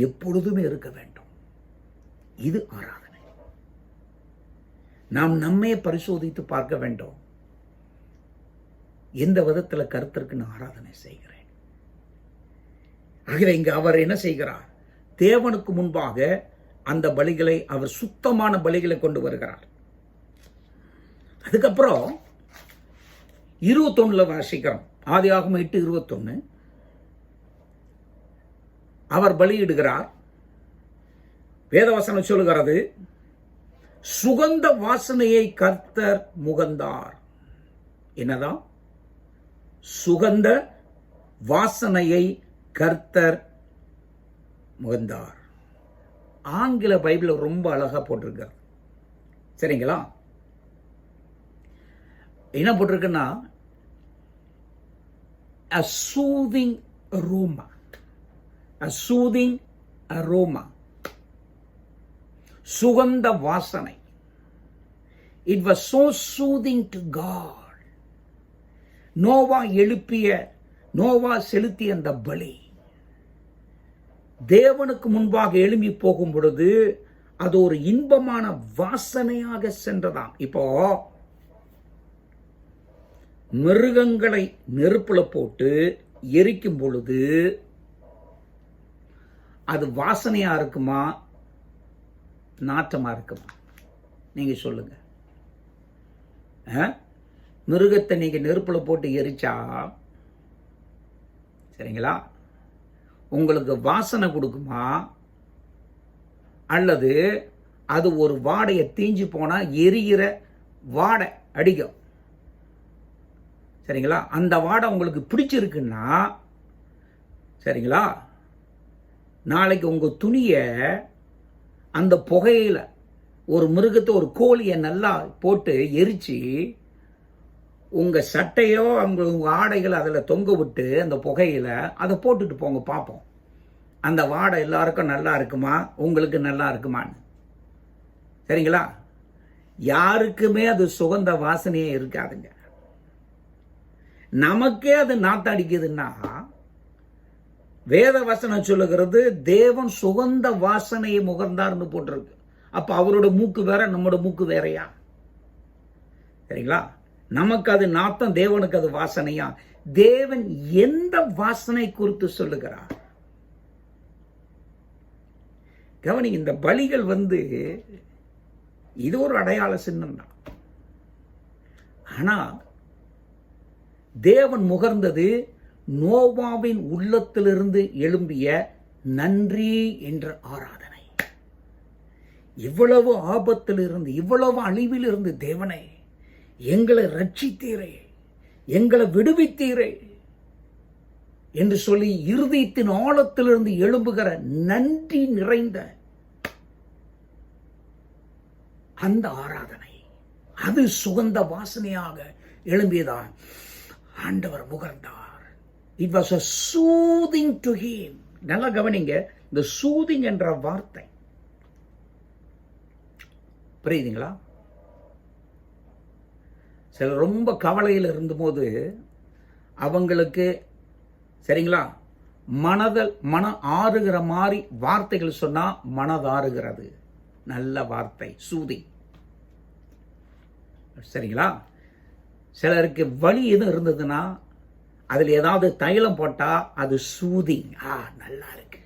[SPEAKER 1] எப்பொழுதுமே இருக்க வேண்டும். இது ஆராதனை. நாம் நம்மை பரிசோதித்து பார்க்க வேண்டும். எந்த விதத்தில் கருத்திற்கு நான் ஆராதனை செய்கிறேன்? ஆகவே இங்கு அவர் என்ன செய்கிறார்? தேவனுக்கு முன்பாக அந்த பலிகளை அவர் சுத்தமான பலிகளை கொண்டு வருகிறார். அதுக்கப்புறம் 21 வாசிக்கிறோம். ஆதியாகமம் 8:21. அவர் பலியிடுகிறார். வேதவசனம் சொல்லுகிறது, சுகந்த வாசனையை கர்த்தர் முகந்தார். என்னதான்? சுகந்த வாசனையை கர்த்தர் முகந்தார். ஆங்கில பைபிள் ரொம்ப அழகா போட்டிருக்கார். சரிங்களா? என்ன போட்டிருக்குன்னா, a soothing aroma, a soothing aroma, சுகந்த வாசனை. It was so soothing to God. Noah செலுத்திய அந்த பலி தேவனுக்கு முன்பாக எழும்பி போகும் பொழுது அது ஒரு இன்பமான வாசனையாக சென்றதாம். இப்போ மிருகங்களை நெருப்புல போட்டு எரிக்கும் பொழுது அது வாசனையா இருக்குமா, நாற்றமா இருக்குமா? நீங்க சொல்லுங்க. மிருகத்தை நீங்க நெருப்புல போட்டு எரிச்சா, சரிங்களா, உங்களுக்கு வாசனை கொடுக்குமா, அல்லது அது ஒரு வாடையை தீஞ்சு போனா எரிகிற வாடை அடிக்கும்? சரிங்களா? அந்த வாடை உங்களுக்கு பிடிச்சிருக்குன்னா, சரிங்களா, நாளைக்கு உங்க துணியை அந்த புகையில ஒரு மிருகத்தை, ஒரு கோழியை நல்லா போட்டு எரிச்சு உங்க சட்டையோ உங்க ஆடைகளை அதில் தொங்க விட்டு அந்த புகையில அதை போட்டுட்டு போங்க, பார்ப்போம் அந்த வாடை எல்லாருக்கும் நல்லா இருக்குமா, உங்களுக்கு நல்லா இருக்குமான்னு. சரிங்களா? யாருக்குமே அது சுகந்த வாசனையே இருக்காதுங்க. நமக்கே அது நாத்தடிக்குதுன்னா, வேத வசனம் சொல்லுகிறது தேவன் சுகந்த வாசனையை முகர்ந்தார்னு போட்டிருக்கு. அப்ப அவரோட மூக்கு வேற, நம்மளோட மூக்கு வேறையா? சரிங்களா? நமக்கு அது நாத்தம், தேவனுக்கு அது வாசனையா? தேவன் எந்த வாசனை குறித்து சொல்லுகிறார்? கவனி, இந்த பலிகள் இது ஒரு அடையாள சின்னம் தான். ஆனா தேவன் முகர்ந்தது நோவாவின் உள்ளத்திலிருந்து எழும்பிய நன்றி என்ற ஆராதனை. இவ்வளவு ஆபத்திலிருந்து, இவ்வளவு அழிவிலிருந்து தேவனே எங்களை ரட்சித்தீரே, எங்களை விடுவித்தீரே என்று சொல்லி இருதயத்தின் ஆழத்திலிருந்து எழும்புகிற நன்றி நிறைந்த அந்த ஆராதனை, அது சுகந்த வாசனையாக எழும்பியதான் ஆண்டவர் முகர்ந்தார். It was a soothing to him. நல்லா கவனிங்க, இந்த சூதிங் என்ற வார்த்தை புரியுதுங்களா? சில ரொம்ப கவலையில் இருந்தபோது அவங்களுக்கு, சரிங்களா, மனம் ஆறுகிற மாதிரி வார்த்தைகள் சொன்னா மனதாறுகிறது. நல்ல வார்த்தை சூதி. சரிங்களா? சிலருக்கு வலி எதுவும் இருந்ததுன்னா அதில் ஏதாவது தைலம் போட்டா அது சூதிங். நல்லா இருக்கு.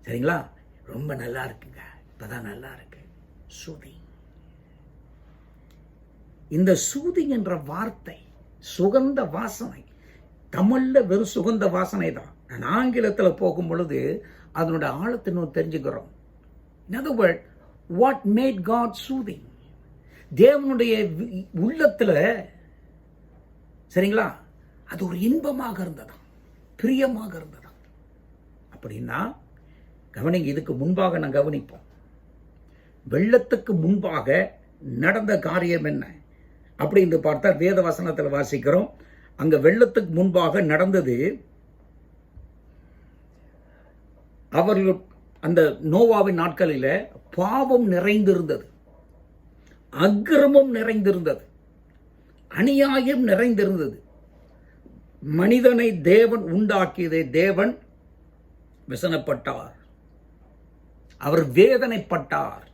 [SPEAKER 1] சரிங்களா? ரொம்ப நல்லா இருக்குங்க, இப்பதான் நல்லா இருக்கு. சூதிங். இந்த சூதிங் என்ற வார்த்தை சுகந்த வாசனை, தமிழ்ல வெறும் சுகந்த வாசனை தான். நான் ஆங்கிலத்தில் போகும் பொழுது அதனுடைய ஆழத்தை இன்னும் தெரிஞ்சுக்கிறோம். In other words, what made God soothing? தேவனுடைய உள்ளத்துல, சரிங்களா, அது ஒரு இன்பமாக இருந்ததாம், பிரியமாக இருந்ததாம். அப்படின்னா கவனிங்க, இதுக்கு முன்பாக நான் கவனிப்போம். வெள்ளத்துக்கு முன்பாக நடந்த காரியம் என்ன அப்படின்னு பார்த்தா வேத வசனத்தில் வாசிக்கிறோம். அங்க வெள்ளத்துக்கு முன்பாக நடந்தது, அவர்கள் அந்த நோவாவின் நாட்களில் பாவம் நிறைந்திருந்தது, அக்கிரமம் நிறைந்திருந்தது, அநியாயம் நிறைந்திருந்தது. மனிதனை தேவன் உண்டாக்கியதை தேவன் விசனப்பட்டார், அவர் வேதனைப்பட்டார்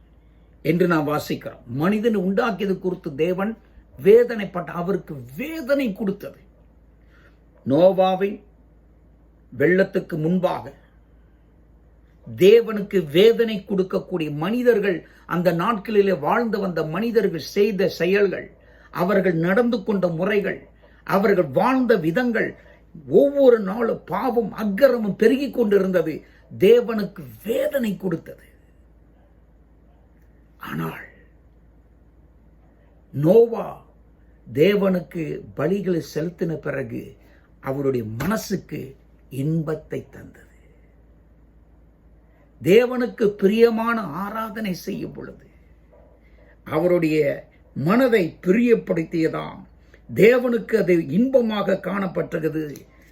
[SPEAKER 1] என்று நாம் வாசிக்கிறோம். மனிதனை உண்டாக்கியது குறித்து தேவன் வேதனைப்பட்டார், அவருக்கு வேதனை கொடுத்தது. நோவாவின் வெள்ளத்துக்கு முன்பாக தேவனுக்கு வேதனை கொடுக்கக்கூடிய மனிதர்கள், அந்த நாட்களிலே வாழ்ந்து வந்த மனிதர்கள் செய்த செயல்கள், அவர்கள் நடந்து கொண்ட முறைகள், அவர்கள் வாழ்ந்த விதங்கள், ஒவ்வொரு நாளும் பாவம் அக்கிரமம் பெருகிக் கொண்டிருந்தது, தேவனுக்கு வேதனை கொடுத்தது. ஆனால் நோவா தேவனுக்கு பலிகளை செலுத்தின பிறகு அவருடைய மனசுக்கு இன்பத்தை தந்தது. தேவனுக்கு பிரியமான ஆராதனை செய்யும் பொழுது அவருடைய மனதை பிரியப்படுத்தியதாம். தேவனுக்கு அது இன்பமாக காணப்பட்டது,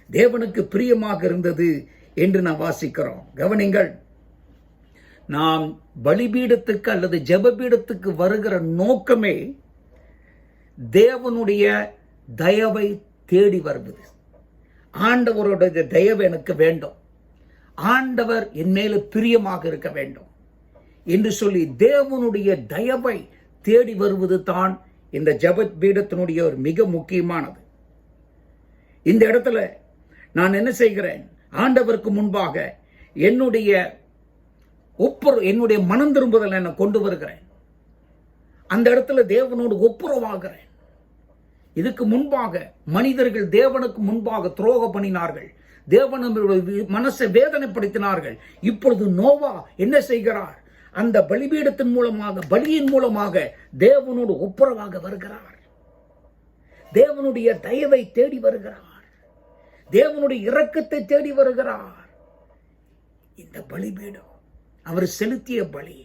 [SPEAKER 1] தேவனுக்கு பிரியமாக இருந்தது என்று நாம் வாசிக்கிறோம். கவனிங்கள், நாம் பலிபீடத்துக்கு அல்லது ஜெபபீடத்துக்கு வருகிற நோக்கமே தேவனுடைய தயவை தேடி வருவது. ஆண்டவருடைய தயவு எனக்கு வேண்டும், ஆண்டவர் என் மேல பிரியமாக இருக்க வேண்டும் என்று சொல்லி தேவனுடைய தயவை தேடி வருவது தான் இந்த ஜெபபீடத்தினுடைய ஒரு மிக முக்கியமானது. இந்த இடத்துல நான் என்ன செய்கிறேன், ஆண்டவருக்கு முன்பாக என்னுடைய மனம் திரும்புதல் என்ன கொண்டு வருகிறேன். அந்த இடத்துல தேவனோடு ஒப்புரவாகிறேன். இதுக்கு முன்பாக மனிதர்கள் தேவனுக்கு முன்பாக துரோகம் பண்ணினார்கள், தேவனுடைய மனசை வேதனைப்படுத்தினார்கள். இப்பொழுது நோவா என்ன செய்கிறார், அந்த பலிபீடத்தின் மூலமாக, பலியின் மூலமாக தேவனோடு ஒப்புரவாக வருகிறார், தேவனுடைய தயவை தேடி வருகிறார், தேவனுடைய இரக்கத்தை தேடி வருகிறார். இந்த பலிபீடம் அவர் செலுத்திய பலி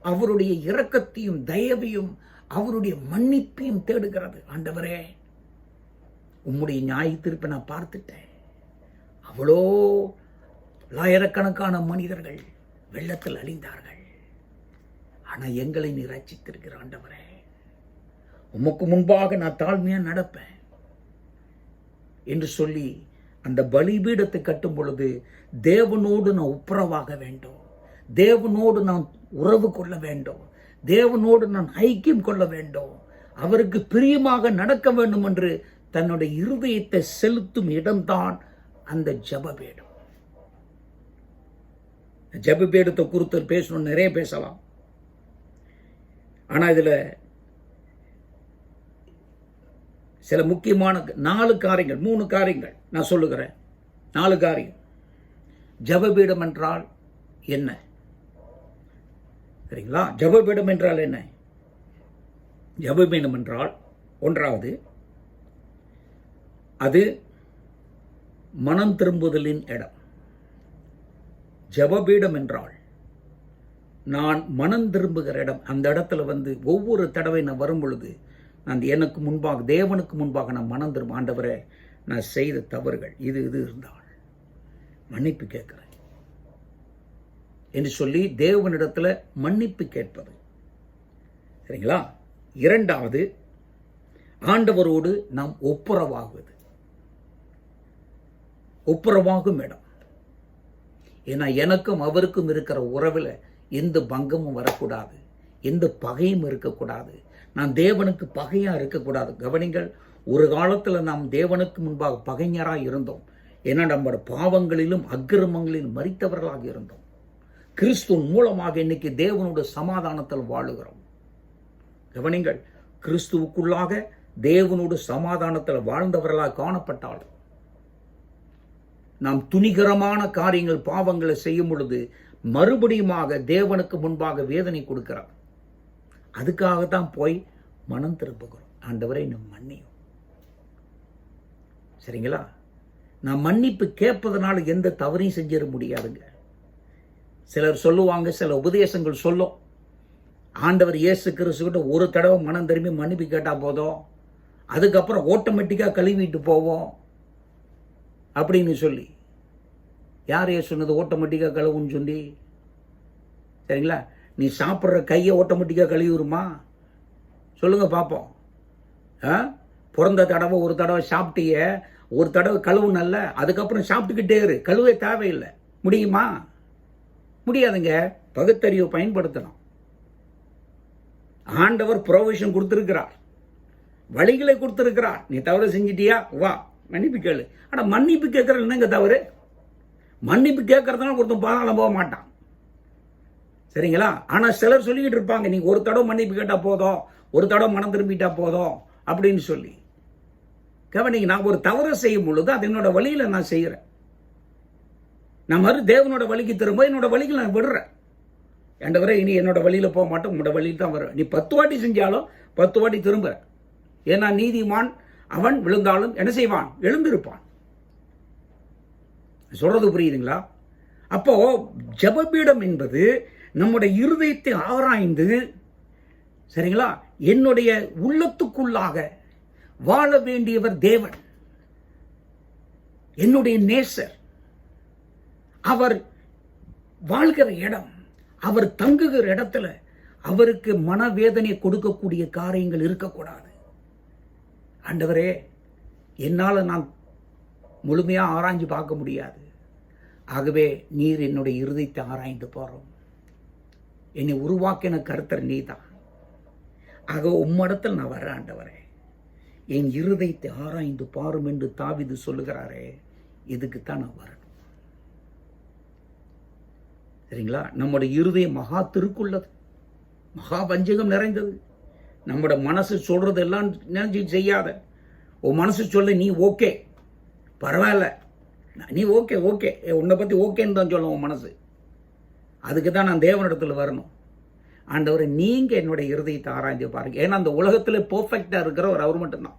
[SPEAKER 1] அவருடைய இரக்கத்தையும் தயவையும் அவருடைய மன்னிப்பையும் தேடுகிறது. ஆண்டவரே, உம்முடைய நியாய தீர்ப்பை நான் பார்த்துட்டேன். அவ்வளோ ஆயிரக்கணக்கான மனிதர்கள் வெள்ளத்தில் அழிந்தார்கள், ஆனா எங்களை நீ ரட்சித்திருக்கிற ஆண்டவரே, உமக்கு முன்பாக நான் தாழ்மையா நடப்பேன் என்று சொல்லி அந்த பலிபீடத்தை கட்டும் பொழுது தேவனோடு நான் ஒப்புரவாக வேண்டும், தேவனோடு நான் உறவு கொள்ள வேண்டும், தேவனோடு நான் ஐக்கியம் கொள்ள வேண்டும், அவருக்கு பிரியமாக நடக்க வேண்டும் என்று தன்னுடைய இருதயத்தை செலுத்தும் இடம்தான் அந்த ஜெபபீடம். ஜெபபீடத்தை குறித்து பேசணும், நிறைய பேசலாம். ஆனா இதுல சில முக்கியமான 4 காரியங்கள், 3 காரியங்கள் நான் சொல்லுகிறேன். 4 காரியம். ஜெபபீடம் என்றால் என்ன, சரிங்களா? ஜெபபீடம் என்றால் என்ன? ஜெபபீடம் என்றால், ஒன்றாவது, அது மனம் திரும்புதலின் இடம். ஜெபபீடம் என்றால் நான் மனம் திரும்புகிற இடம். அந்த இடத்துல ஒவ்வொரு தடவை நான் வரும் பொழுது நான் எனக்கு முன்பாக, தேவனுக்கு முன்பாக நான் மனம் திரும்ப, ஆண்டவரே நான் செய்த தவறுகள் இது இருந்தால் மன்னிப்பு கேட்கிறேன் என்று சொல்லி தேவனிடத்துல மன்னிப்பு கேட்பது, சரிங்களா? இரண்டாவது, ஆண்டவரோடு நாம் ஒப்புரவாகுவது, ஒப்புரவாகும் இடம். ஏன்னா எனக்கும் அவருக்கும் இருக்கிற உறவில் எந்த பங்கமும் வரக்கூடாது, எந்த பகையும் இருக்கக்கூடாது, நான் தேவனுக்கு பகையா இருக்கக்கூடாது. கவனிங்கள், ஒரு காலத்துல நாம் தேவனுக்கு முன்பாக பகைஞராக இருந்தோம். ஏன்னா நம்முடைய பாவங்களிலும் அக்கிரமங்களிலும் மரித்தவர்களாக இருந்தோம். கிறிஸ்துவின் மூலமாக இன்னைக்கு தேவனோட சமாதானத்தில் வாழுகிறோம். கவனிங்கள், கிறிஸ்துவுக்குள்ளாக தேவனோடு சமாதானத்தில் வாழ்ந்தவர்களாக காணப்பட்டாலும் நாம் துணிகரமான காரியங்கள் பாவங்களை செய்யும் பொழுது மறுபடியுமாக தேவனுக்கு முன்பாக வேதனை கொடுக்கிறார். அதுக்காகத்தான் போய் மனம் திரும்புகிறோம். ஆண்டவரை நம் மன்னியும். சரிங்களா? நான் மன்னிப்பு கேட்பதனால எந்த தவறையும் செஞ்சிட முடியாதுங்க. சிலர் சொல்லுவாங்க, சில உபதேசங்கள் சொல்லும், ஆண்டவர் இயேசு கிறிஸ்துக்கிட்ட ஒரு தடவை மனம் திரும்பி மன்னிப்பு கேட்டால் போதும், அதுக்கப்புறம் ஆட்டோமேட்டிக்காக கழுவிட்டு போவோம் அப்படின்னு சொல்லி. யார் சொன்னது ஆட்டோமேட்டிக்காக கழுவுன்னு சொல்லி? சரிங்களா? நீ சாப்பிட்ற கையை ஆட்டோமேட்டிக்காக கழுவிடுமா? சொல்லுங்க பார்ப்போம். பிறந்த தடவை ஒரு தடவை சாப்பிட்டிய, ஒரு தடவை கழுவுனல்ல, அதுக்கப்புறம் சாப்பிட்டுக்கிட்டே இரு, கழுவே தேவையில்லை. முடியுமா? முடியாதுங்க. பகுத்தறிவை பயன்படுத்தணும். ஆண்டவர் ப்ரொவிஷன் கொடுத்திருக்கிறார், வழிகளை கொடுத்திருக்கிறார். நீ தவறு செஞ்சிட்டியா, வா மன்னிப்பு கேளு. ஆனா மன்னிப்பு கேட்கறது என்னங்க தவறு? மன்னிப்பு கேட்கறதுனால ஒருத்தன் பாதாளம் போக மாட்டான். சரிங்களா? ஆனா சிலர் சொல்லிக்கிட்டு இருப்பாங்க, நீங்க ஒரு தடவை மன்னிப்பு கேட்டா போதும், ஒரு தடவை மனம் திரும்பிட்டா போதும் அப்படின்னு சொல்லி. கவனிங்க, நான் ஒரு தவறு செய்யும் பொழுது அது என்னோட வழியில நான் செய்யறேன். நான் மறு தேவனோட வழிக்கு திரும்ப என்னோட வழிக்கு நான் விடுறேன். ஆண்டவரே, இனி என்னோட வழியில போக மாட்டேன், உங்களோட வழியில் தான் வருவேன். நீ 10 வாட்டி செஞ்சாலும் 10 வாட்டி திரும்ப. ஏன்னா நீதிமான் அவன் விழுந்தாலும் என்ன செய்வான்? எழுந்திருப்பான். சொல்றது புரியுதுங்களா? அப்போ ஜெபபீடம் என்பது நம்முடைய இருதயத்தை ஆராய்ந்து, சரிங்களா, என்னுடைய உள்ளத்துக்குள்ளாக வாழ வேண்டியவர் தேவன், என்னுடைய நேசர். அவர் வாழ்கிற இடம், அவர் தங்குகிற இடத்துல அவருக்கு மனவேதனை கொடுக்கக்கூடிய காரியங்கள் இருக்கக்கூடாது. ஆண்டவரே, என்னால் நான் முழுமையாக ஆராய்ஞ்சு பார்க்க முடியாது, ஆகவே நீர் என்னுடைய இருதயத்தை ஆராய்ந்து போறோம். என்னை உருவாக்கின கர்த்தர் நீதான். ஆக உம்மிடத்தில் நான் வர்றேன் ஆண்டவரே, என் இருதயத்தை ஆராய்ந்து பாரும் என்று தாவீது சொல்லுகிறாரே, இதுக்குத்தான் நான் வரணும். சரிங்களா? நம்முடைய இருதயம் மகா திருக்குள்ளது, மகா வஞ்சகம் நிறைந்தது. நம்முடைய மனசு சொல்றது எல்லாம் நினைச்சு செய்யாத. உன் மனசு சொல்ல நீ ஓகே, பரவாயில்ல, நீ ஓகே ஓகே, உன்னை பத்தி ஓகேன்னு தான் சொல்லும் உன் மனசு. அதுக்கு தான் நான் தேவனிடத்தில் வரணும். ஆண்டவரை, நீங்க என்னுடைய இருதயத்தை ஆராய்ந்து பாருங்க. ஏன்னா அந்த உலகத்துல பெர்ஃபெக்டா இருக்கிறவர் அவர் மட்டும்தான்.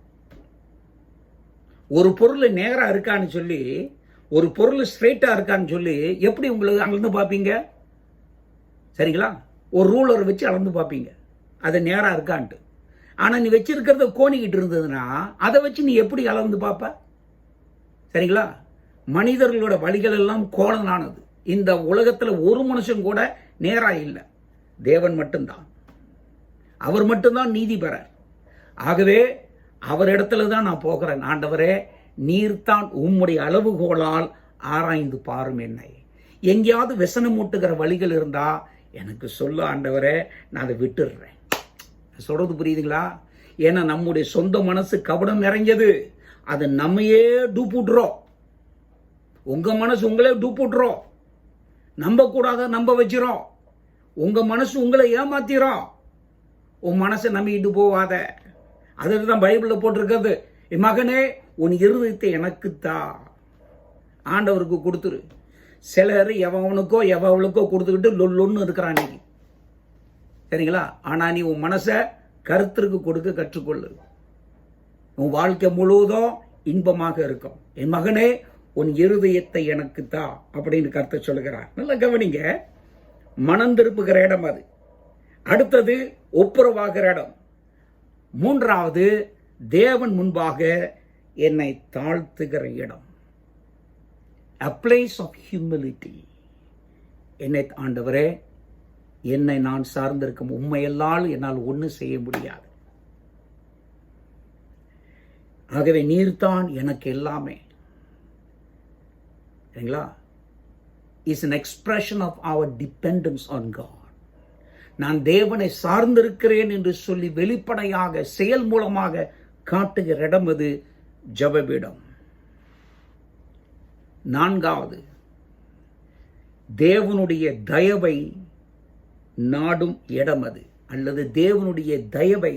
[SPEAKER 1] ஒரு பொருள் நேரா இருக்கான்னு சொல்லி, ஒரு பொருள் ஸ்ட்ரெயிட்டா இருக்கான்னு சொல்லி எப்படி உங்களுக்கு அளந்து பார்ப்பீங்க? சரிங்களா? ஒரு ரூலர் வச்சு அளந்து பார்ப்பீங்க அது நேரா இருக்கான்ட்டு. ஆனா நீ வச்சிருக்கிறத கோணிக்கிட்டு இருந்ததுன்னா அதை வச்சு நீ எப்படி அளந்து பார்ப்ப? சரிங்களா? மனிதர்களோட வழிகள் எல்லாம் கோணலானது. இந்த உலகத்துல ஒரு மனுஷன் கூட நேரா இல்லை, தேவன் மட்டும்தான். அவர் மட்டும்தான் நீதிபரர். ஆகவே அவர் இடத்துல தான் நான் போகிறேன். ஆண்டவரே, நீர்தான் உம்முடைய அளவுகோலால் ஆராய்ந்து பாரும் என்னை. எங்கேயாவது விசனம் மூட்டுகிற வழிகள் இருந்தா எனக்கு சொல்ல ஆண்டவரே, நான் அதை விட்டுடுறேன். சொல்றது புரியுதுங்களா? ஏன்னா நம்முடைய சொந்த மனசு கபடம் நிறைஞ்சது. அது நம்மையே டூப்புட்றோம். உங்க மனசு உங்களே டூப்புட்றோம். நம்ப கூடாத நம்ப வச்சிரும். உங்க மனசு உங்களை ஏமாத்திரும். உன் மனசை நம்பிட்டு போவாத. அதுதான் பைபிள்ல போட்டிருக்கிறது, என் மகனே உன் இருதயத்தை எனக்குத்தா, ஆண்டவருக்கு கொடுத்துரு. சிலர் எவனுக்கோ எவளுக்கோ கொடுத்துக்கிட்டு லொன்னு இருக்கிறான் இன்னைக்கு. சரிங்களா? ஆனா நீ உன் மனசை கர்த்தருக்கு கொடுக்க கற்றுக்கொள்ளு. உன் வாழ்க்கை முழுவதும் இன்பமாக இருக்கும். என் மகனே உன் இருதயத்தை எனக்குத்தா அப்படின்னு கர்த்தர் சொல்லுகிறார். நல்லா கவனிங்க. மனம் திருப்புகிற இடம் அது. அடுத்தது ஒப்புரவாகிற இடம். மூன்றாவது தேவன் முன்பாக என்னை தாழ்த்துகிற இடம். A place of humility. என்னை ஆண்டவரே, என்னை நான் சார்ந்திருக்கும் உண்மையெல்லாம் என்னால் ஒன்றும் செய்ய முடியாது. ஆகவே நீர்தான் எனக்கு எல்லாமே. சரிங்களா? is an expression of our dependence on God. நான் தேவனை சார்ந்திருக்கிறேன் என்று சொல்லி வெளிப்படையாக செயல் மூலமாக காட்டுகிற இடம் அது ஜெபபீடம். நான்காவது, தேவனுடைய தயவை நாடும் இடம் அது, அல்லது தேவனுடைய தயவை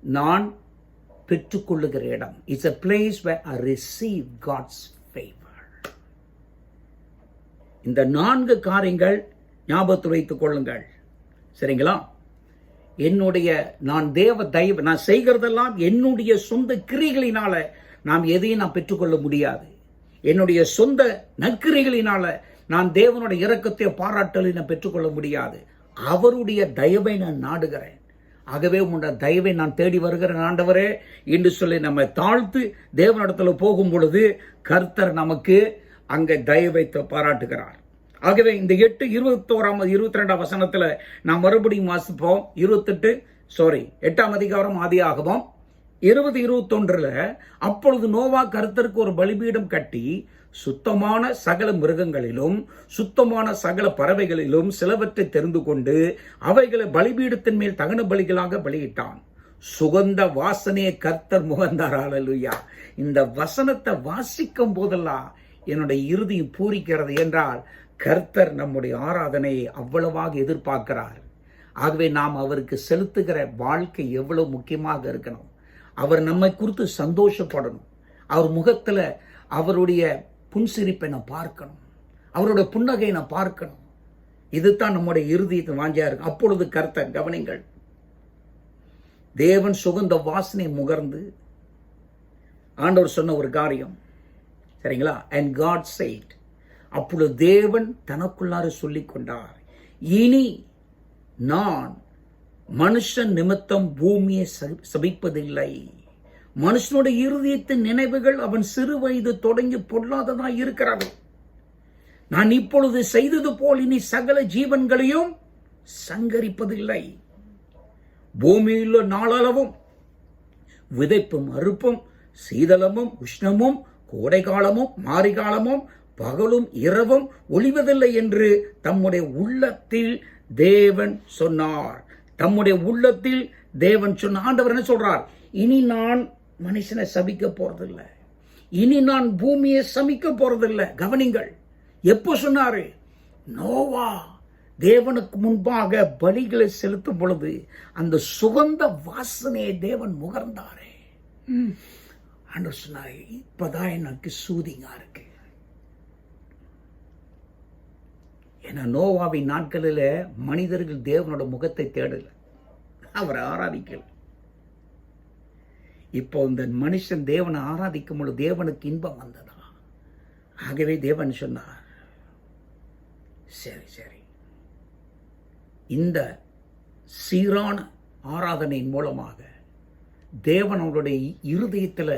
[SPEAKER 1] நான் பெற்றுக்கொள்ளுகிற இடம். It's a place where I receive God's favor. இந்த 4 காரியங்கள் ஞாபகத்தில் வைத்துக் கொள்ளுங்கள். சரிங்களா? நான் தேவ தயவு, நான் செய்கிறதெல்லாம் என்னுடைய சொந்த கிரிகளினால நாம் எதையும் நான் பெற்றுக்கொள்ள முடியாது. என்னுடைய சொந்த நற்கிரிகளினால நான் தேவனுடைய இரக்கத்தை பாராட்டலை நான் பெற்றுக்கொள்ள முடியாது. அவருடைய தயவை நான் நாடுகிறேன். ஆகவே உங்களுடைய தயவை நான் தேடி வருகிறேன் ஆண்டவரே என்று சொல்லி நம்ம தாழ்த்து தேவனிடத்துல போகும் பொழுது கர்த்தர் நமக்கு அங்கே தயவை பாராட்டுகிறார். ஆகவே இந்த 8:22 வசனத்துல நாம் மறுபடியும் வாசிப்போம். 8ஆம் அதிகாரம் ஆதியாகமம் 20:21 அப்பொழுது நோவா கர்த்தருக்கு ஒரு பலிபீடம் கட்டி சுத்தமான சகல மிருகங்களிலும் சுத்தமான சகல பறவைகளிலும் சிலவற்றை தெரிந்து கொண்டு அவைகளை பலிபீடத்தின் மேல் தகன பலிகளாக பலியிட்டான். சுகந்த வாசனையை கர்த்தர் முகந்தார். அல்லேலூயா. இந்த வசனத்தை வாசிக்கும் போதெல்லாம் என்னுடைய இருதயம் பூரிக்கிறது. என்றால் கர்த்தர் நம்முடைய ஆராதனையை அவ்வளவாக எதிர்பார்க்கிறார். ஆகவே நாம் அவருக்கு செலுத்துகிற வாழ்க்கை எவ்வளவு முக்கியமாக இருக்கணும். அவர் நம்மை குறித்து சந்தோஷப்படணும். அவர் முகத்துல அவருடைய புன்சிரிப்பை நான் பார்க்கணும். அவருடைய புன்னகை நான் பார்க்கணும். இதுதான் நம்முடைய இருதயத்தின் வாஞ்சியா இருக்கு. அப்பொழுது கர்த்தர், கவனிங்கள், தேவன் சுகந்த வாசனை முகர்ந்து ஆண்டவர் சொன்ன ஒரு காரியம். சரிங்களா? and God said, அப்பொழுது தேவன் தனக்குள்ளார சொல்லிக் கொண்டார், இனி நான் மனுஷன் நிமித்தம் பூமியை சபிப்பதில்லை. மனுஷனுடைய இருதயத்தின் நினைவுகள் அவன் சிறு வயது தொடங்கி பொல்லாததாய் இருக்கிறது. நான் இப்பொழுது செய்தது போல் இனி சகல ஜீவன்களையும் சங்கரிப்பதில்லை. பூமியில் நாளளவும் விதைப்பும் அறுப்பும் சீதளமும் உஷ்ணமும் கோடை காலமும் மாரி காலமும் பகலும் இரவும் ஒளிவதில்லை என்று தம்முடைய உள்ளத்தில் தேவன் சொன்னார். தம்முடைய உள்ளத்தில் தேவன் சொன்ன ஆண்டவர் என்ன சொல்றார்? இனி நான் மனுஷனை சபிக்க போறதில்லை. இனி நான் பூமியை சபிக்க போறதில்லை. கவனிங்கள், எப்போ சொன்னாரு? நோவா தேவனுக்கு முன்பாக பலிகளை செலுத்தும் பொழுது அந்த சுகந்த வாசனையை தேவன் முகர்ந்தாரே. ஆண்டவர் சொன்னாரு, இப்பதான் எனக்கு சூதிங்கா இருக்கு. ஏன்னா நோவாவின் நாட்களில் மனிதர்கள் தேவனோட முகத்தை தேடல, அவரை ஆராதிக்கல. இப்போ இந்த மனுஷன் தேவனை ஆராதிக்கும் பொழுது தேவனுக்கு இன்பம் வந்ததா? ஆகவே தேவன் சொன்னார், சரி சரி, இந்த சீரான ஆராதனையின் மூலமாக தேவன் அவருடைய இருதயத்தில்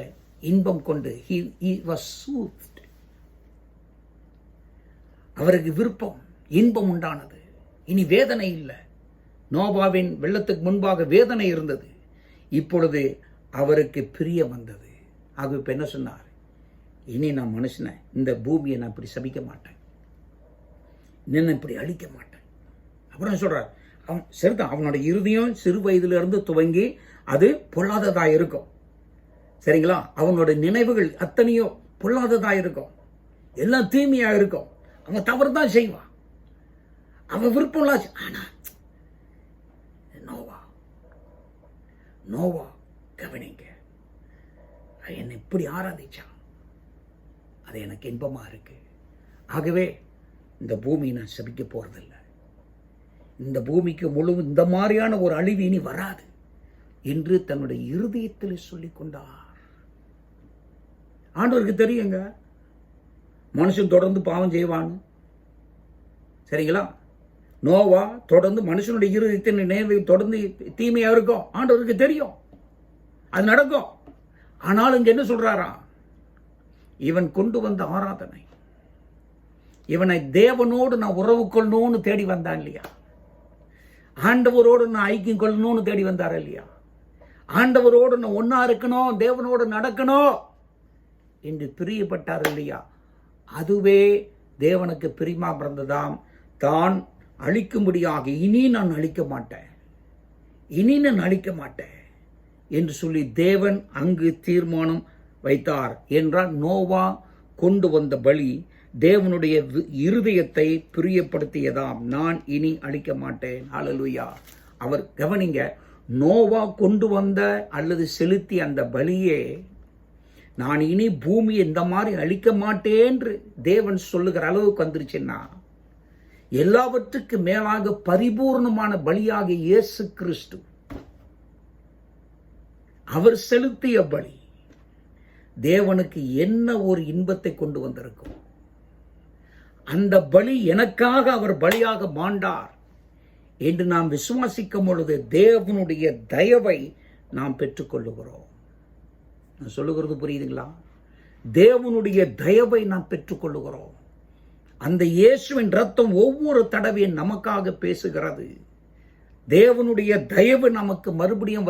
[SPEAKER 1] இன்பம் கொண்டு he was soothed. அவருக்கு விருப்பம், இன்பம் உண்டானது. இனி வேதனை இல்லை. நோவாவின் வெள்ளத்துக்கு முன்பாக வேதனை இருந்தது, இப்பொழுது அவருக்கு பிரியம் வந்தது. ஆக இப்ப என்ன சொன்னார்? இனி நான் மனுஷனை, இந்த பூமியை நான் இப்படி சபிக்க மாட்டேன், நின்று இப்படி அழிக்க மாட்டேன். அப்புறம் சொல்றார், அவன் சரிதான், அவனோட இருதயம் சிறு வயதிலிருந்து துவங்கி அது பொல்லாததா இருக்கும். சரிங்களா? அவனோட நினைவுகள் அத்தனையோ பொல்லாததா இருக்கும், எல்லாம் தீமையா இருக்கும். அவன் தவறு தான் செய்வான், அவன் விருப்பம். ஆனா நோவா கவனிங்க, என்னை இப்படி ஆராதிச்சான், அது எனக்கு இன்பமா இருக்கு. ஆகவே இந்த பூமியை நான் சபிக்க போறதில்லை. இந்த பூமிக்கு முழு இந்த மாதிரியான ஒரு அழிவு இனி வராது என்று தன்னுடைய இருதயத்தில் சொல்லிக் கொண்டார். ஆண்டவருக்கு தெரியுங்க, மனுஷன் தொடர்ந்து பாவம் செய்வான்னு. சரிங்களா? நோவா தொடர்ந்து மனுஷனுடைய இருதயத்தின் நினைவு தொடர்ந்து தீமையா இருக்கும். ஆண்டவருக்கு தெரியும், அது நடக்கும். ஆனால் இங்க என்ன சொல்றாரா? இவன் கொண்டு வந்த ஆராதனை, இவனை தேவனோடு நான் உறவு கொள்ளணும்னு தேடி வந்தான் இல்லையா? ஆண்டவரோடு நான் ஐக்கியம் கொள்ளணும்னு தேடி வந்தார் இல்லையா? ஆண்டவரோடு நான் ஒன்னா இருக்கணும், தேவனோடு நடக்கணும் என்று பிரியப்பட்டார் இல்லையா? அதுவே தேவனுக்கு பிரியமா பிறந்ததாம். தான் அழிக்கும்படியாக இனி நான் அழிக்க மாட்டேன், இனி நான் அழிக்க மாட்டேன் என்று சொல்லி தேவன் அங்கு தீர்மானம் வைத்தார். என்றால் நோவா கொண்டு வந்த பலி தேவனுடைய இருதயத்தை பிரியப்படுத்தியதாம். நான் இனி அழிக்க மாட்டேன். ஹல்லேலூயா. அவர் கவனிங்க, நோவா கொண்டு வந்த அல்லது செலுத்திய அந்த பலியே நான் இனி பூமி இந்த மாதிரி அழிக்க மாட்டேன் என்று தேவன் சொல்லுகிற அளவுக்கு வந்துருச்சுன்னா, எல்லாவற்றுக்கு மேலாக பரிபூர்ணமான பலியாக இயேசு கிறிஸ்து அவர் செலுத்திய பலி தேவனுக்கு என்ன ஒரு இன்பத்தை கொண்டு வந்திருக்கும். அந்த பலி எனக்காக அவர் பலியாக மாண்டார் என்று நாம் விசுவாசிக்கும் பொழுது தேவனுடைய தயவை நாம் பெற்றுக்கொள்ளுகிறோம். நான் சொல்லுகிறது புரியுதுங்களா? தேவனுடைய தயவை நாம் பெற்றுக்கொள்ளுகிறோம். அந்த இயேசுவின் ரத்தம் ஒவ்வொரு தடவையும் நமக்காக பேசுகிறது. தேவனுடைய தயவு நமக்கு மறுபடியும்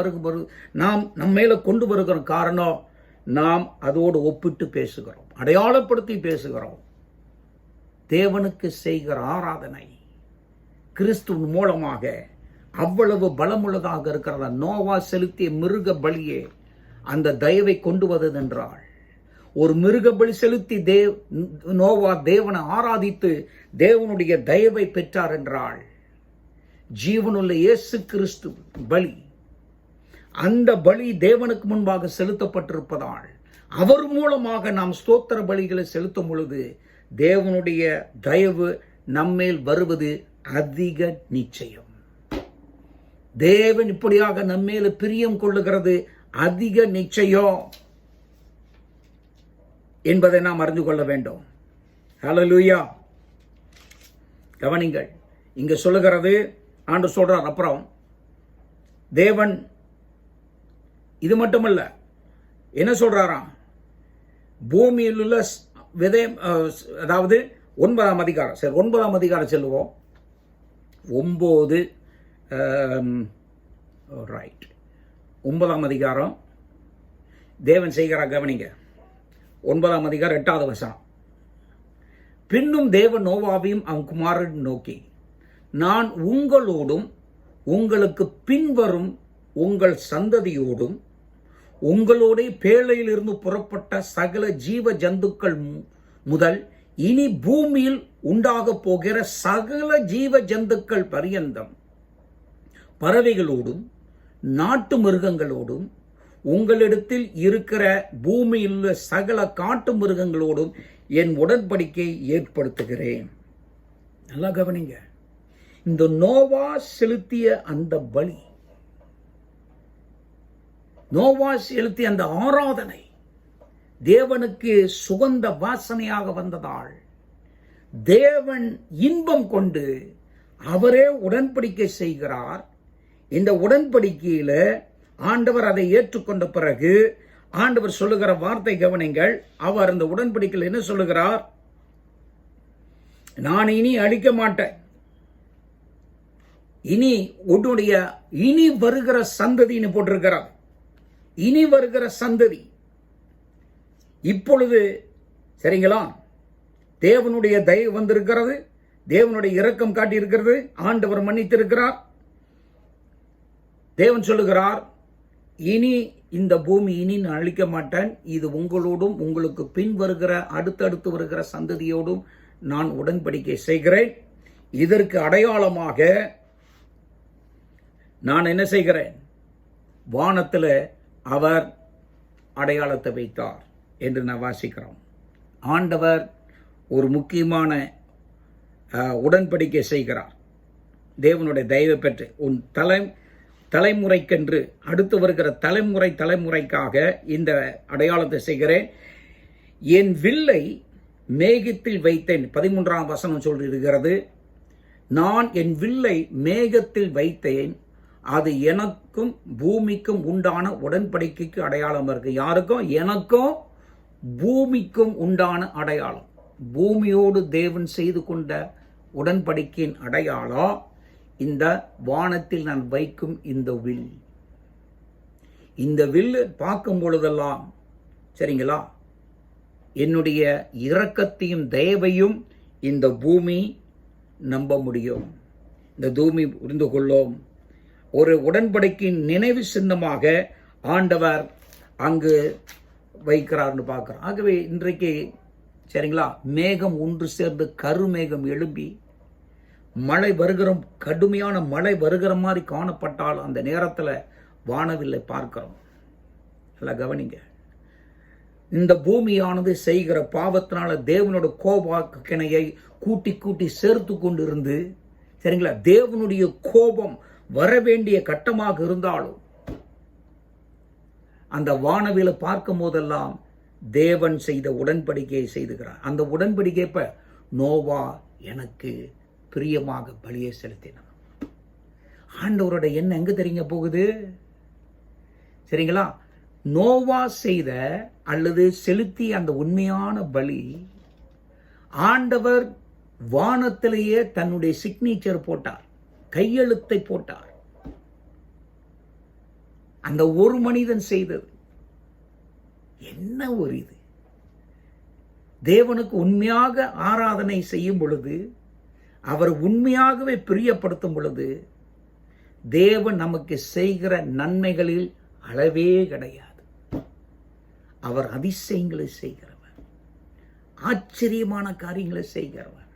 [SPEAKER 1] நாம் நம்ம மேல கொண்டு வருகிற காரணம், நாம் அதோடு ஒப்பிட்டு பேசுகிறோம், அடையாளப்படுத்தி பேசுகிறோம். தேவனுக்கு செய்கிற ஆராதனை கிறிஸ்துவின் மூலமாக அவ்வளவு பலமுள்ளதாக இருக்கிறதா? நோவா செலுத்திய மிருக பலியே அந்த தயவை கொண்டு வந்ததென்றால், ஒரு மிருக பலி செலுத்தி நோவா தேவனை ஆராதித்து தேவனுடைய தயவை பெற்றார் என்றால், ஜீவனுள்ள இயேசு கிறிஸ்து பலி, அந்த பலி தேவனுக்கு முன்பாக செலுத்தப்பட்டிருப்பதால் அவர் மூலமாக நாம் ஸ்தோத்திர பலிகளை செலுத்தும் பொழுது தேவனுடைய தயவு நம்மேல் வருவது அதிக நிச்சயம். தேவன் இப்படியாக நம்மேல பிரியம் கொள்ளுகிறது அதிக நிச்சயம் என்பதை நாம் அறிந்து கொள்ள வேண்டும். ஹல்லேலூயா. கவனிங்கள், இங்க சொல்லுகிறது, ஆண்டவர் சொல்றார், அப்புறம் தேவன் இது மட்டுமல்ல, என்ன சொல்றாராம், பூமியில் உள்ள விதை, அதாவது 9ஆம் அதிகாரம், சரி 9ஆம் அதிகாரம் செல்லுவோம். 9ஆம் அதிகாரம் தேவன் செய்கிறார். கவனிங்க, 9ஆம் அதிகாரம் 8வது வசனம். பின்னும் தேவன் நோவாவையும் அவன் குமாரன் நோக்கி, நான் உங்களோடும் உங்களுக்கு பின்வரும் உங்கள் சந்ததியோடும் உங்களோட பேழையிலிருந்து புறப்பட்ட சகல ஜீவ ஜந்துக்கள் முதல் இனி பூமியில் உண்டாக போகிற சகல ஜீவ ஜந்துக்கள் பரியந்தம் பறவைகளோடும் நாட்டு மிருகங்களோடும் உங்களிடத்தில் இருக்கிற பூமியில் உள்ள சகல காட்டு மிருகங்களோடும் என் உடன்படிக்கை ஏற்படுத்துகிறேன். நல்லா கவனிங்க, இந்த நோவா செலுத்திய அந்த பலி, நோவா செலுத்திய அந்த ஆராதனை தேவனுக்கு சுகந்த வாசனையாக வந்ததால் தேவன் இன்பம் கொண்டு அவரே உடன்படிக்கை செய்கிறார். இந்த உடன்படிக்கையில ஆண்டவர் அதை ஏற்றுக்கொண்ட பிறகு ஆண்டவர் சொல்லுகிற வார்த்தை கவனிங்கள். அவர் அந்த உடன்படிக்கையில் என்ன சொல்லுகிறார், நான் இனி அழிக்க மாட்டேன், இனி உன்னுடைய இனி வருகிற சந்ததின்னு போட்டிருக்கிறார். இனி வருகிற சந்ததி, இப்பொழுது சரிங்களா, தேவனுடைய தயவு வந்திருக்கிறது, தேவனுடைய இரக்கம் காட்டி இருக்கிறது, ஆண்டவர் மன்னித்திருக்கிறார். தேவன் சொல்லுகிறார், இனி இந்த பூமி இனி நான் அழிக்க மாட்டேன், இது உங்களோடும் உங்களுக்கு பின் வருகிற அடுத்தடுத்து வருகிற சந்ததியோடும் நான் உடன்படிக்கை செய்கிறேன். இதற்கு அடையாளமாக நான் என்ன செய்கிறேன், வானத்தில் அவர் அடையாளத்தை வைத்தார் என்று நான் வாசிக்கிறோம். ஆண்டவர் ஒரு முக்கியமான உடன்படிக்கை செய்கிறார். தேவனுடைய தயவை பெற்று உன் தலைமுறைக்கென்று அடுத்து வருகிற தலைமுறைக்காக இந்த அடையாளத்தை செய்கிறேன். என் வில்லை மேகத்தில் வைத்தேன். 13ஆம் வசனம் சொல்லியிருக்கிறது, நான் என் வில்லை மேகத்தில் வைத்தேன், அது எனக்கும் பூமிக்கும் உண்டான உடன்படிக்கைக்கு அடையாளம் இருக்கு. யாருக்கும்? எனக்கும் பூமிக்கும் உண்டான அடையாளம். பூமியோடு தேவன் செய்து கொண்ட உடன்படிக்கையின் அடையாளம் இந்த வானத்தில் நான் வைக்கும் இந்த வில். இந்த வில் பார்க்கும் பொழுதெல்லாம் சரிங்களா, என்னுடைய இரக்கத்தையும் தயவையும் இந்த பூமி நம்ப முடியும், இந்த பூமி புரிந்து கொள்ளும். ஒரு உடன்படிக்கையின் நினைவு சின்னமாக ஆண்டவர் அங்கு வைக்கிறார்னு பார்க்கிறோம். ஆகவே இன்றைக்கு சரிங்களா, மேகம் ஒன்று சேர்ந்து கருமேகம் எழும்பி மழை வருகிற, கடுமையான மழை வருகிற மாதிரி காணப்பட்டால் அந்த நேரத்தில் வானவில்லை பார்க்கிறோம். நல்லா கவனிங்க, இந்த பூமியானது செய்கிற பாவத்தினால தேவனோட கோபாக்கினையை கூட்டி கூட்டி சேர்த்து கொண்டு இருந்து, சரிங்களா, தேவனுடைய கோபம் வரவேண்டிய கட்டமாக இருந்தாலும் அந்த வானவில பார்க்கும் போதெல்லாம் தேவன் செய்த உடன்படிக்கையை செய்துகிறார். அந்த உடன்படிக்கைப்ப நோவா எனக்கு பிரியமாக பலியை செலுத்தினான். ஆண்டவரோட எண்ணம் எங்க தெரியுங்க போகுது? சரிங்களா, நோவா செய்த அல்லது செலுத்திய அந்த உண்மையான பலி ஆண்டவர் வானத்திலேயே தன்னுடைய சிக்னேச்சர் போட்டார், கையெழுத்தை போட்டார். அந்த ஒரு மனிதன் செய்தது என்ன ஒரு இது! தேவனுக்கு உண்மையாக ஆராதனை செய்யும் பொழுது, அவர் உண்மையாகவே பிரியப்படுத்தும் பொழுது, தேவன் நமக்கு செய்கிற நன்மைகளில் அளவே கிடையாது. அவர் அதிசயங்களை செய்கிறவர், ஆச்சரியமான காரியங்களை செய்கிறவர்,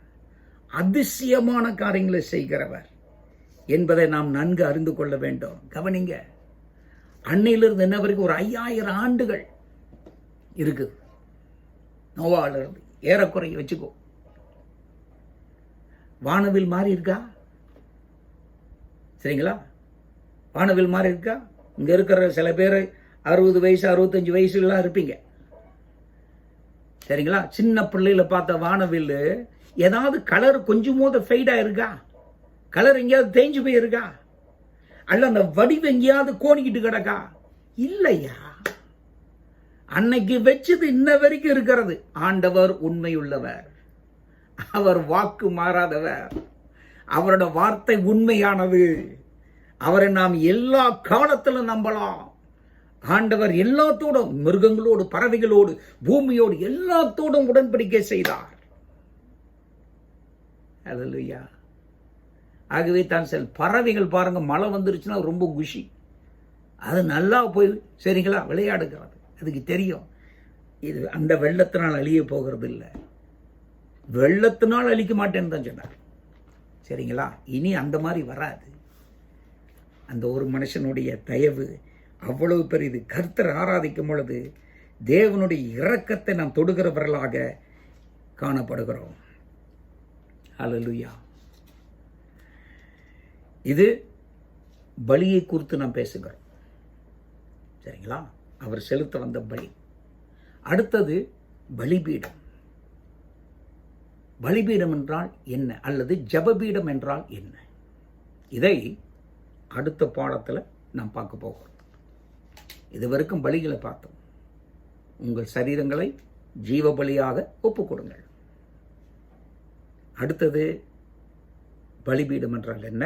[SPEAKER 1] அதிசயமான காரியங்களை செய்கிறவர் என்பதை நாம் நன்கு அறிந்து கொள்ள வேண்டும். கவனிங்க, அன்னையிலிருந்து என்ன வரைக்கும் ஒரு 5000 ஆண்டுகள் இருக்குது. நோவாவிலிருந்து ஏறக்குறைய வச்சுக்கோ. வானவில் மாறி இருக்கா? சரிங்களா, வானவில் மாறி இருக்கா? இங்க இருக்கிற சில பேர் 60 வயசு 65 வயசுலாம் இருப்பீங்க. சரிங்களா, சின்ன பிள்ளையில பார்த்த வானவில் ஏதாவது கலர் கொஞ்சம் போது ஃபெய்டா இருக்கா? கலர் எங்கேயாவது தேஞ்சு போய் இருக்கா? அல்ல அந்த வடிவு எங்கேயாவது கோணிக்கிட்டு கிடக்கா? இல்லையா. அன்னைக்கு வச்சது இன்ன வரைக்கும் இருக்கிறது. ஆண்டவர் உண்மையுள்ளவர், அவர் வாக்கு மாறாதவர், அவரோட வார்த்தை உண்மையானது. அவரை நாம் எல்லா காலத்திலும் நம்பலாம். ஆண்டவர் எல்லாத்தோடும், மிருகங்களோடு, பறவைகளோடு, பூமியோடு எல்லாத்தோடும் உடன்படிக்கை செய்தார். அல்லேலூயா. ஆகவே தான் சில பறவைகள் பாருங்க, மழை வந்துருச்சுன்னா ரொம்ப குஷி, அது நல்லா போய் சரிங்களா விளையாடுகிறது. அதுக்கு தெரியும் இது அந்த வெள்ளத்தினால் அழிய போகிறது இல்லை, வெள்ளத்தினால் அழிக்க மாட்டேன்னு தான் சொன்னார். சரிங்களா, இனி அந்த மாதிரி வராது. அந்த ஒரு மனுஷனுடைய தயவு அவ்வளவு பெரியது. கர்த்தர் ஆராதிக்கும் பொழுது தேவனுடைய இரக்கத்தை நாம் தொடுகிறவர்களாக காணப்படுகிறோம். அல்லேலூயா. இது பலியை குறித்து நாம் பேசுகிறோம். சரிங்களா, அவர் செலுத்த வந்த பலி. அடுத்தது பலிபீடம். பலிபீடம் என்றால் என்ன, அல்லது ஜெபபீடம் என்றால் என்ன? இதை அடுத்த பாடத்தில் நாம் பார்க்க போகிறோம். இதுவரைக்கும் பலிகளை பார்த்தோம். உங்கள் சரீரங்களை ஜீவ பலியாக ஒப்புக் கொடுங்கள். அடுத்தது பலிபீடம் என்றால் என்ன,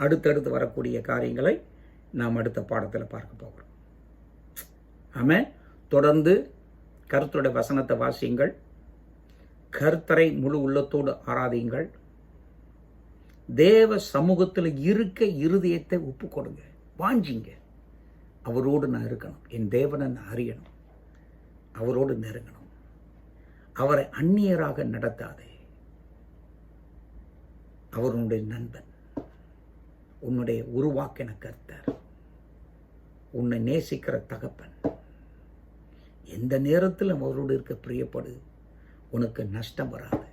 [SPEAKER 1] அடுத்தடுத்து வரக்கூடிய காரியங்களை நாம் அடுத்த பாடத்தில் பார்க்க போகிறோம். ஆமென். தொடர்ந்து கர்த்தருடைய வசனத்தை வாசியுங்கள், கர்த்தரை முழு உள்ளத்தோடு ஆராதியுங்கள், தேவ சமூகத்தில் இருக்க இருதயத்தை ஒப்பு கொடுங்க, வாஞ்சிங்க. அவரோடு நான் இருக்கணும், என் தேவனை நான் அறியணும், அவரோடு நெருங்கணும். அவரை அந்நியராக நடத்தாதே. அவர் உன்னுடைய நண்பன், உன்னுடைய உருவாக்கின கர்த்தர், உன்னை நேசிக்கிற தகப்பன். எந்த நேரத்திலும் அவரோடு இருக்க பிரியப்படு, உனக்கு நஷ்டம் வராது,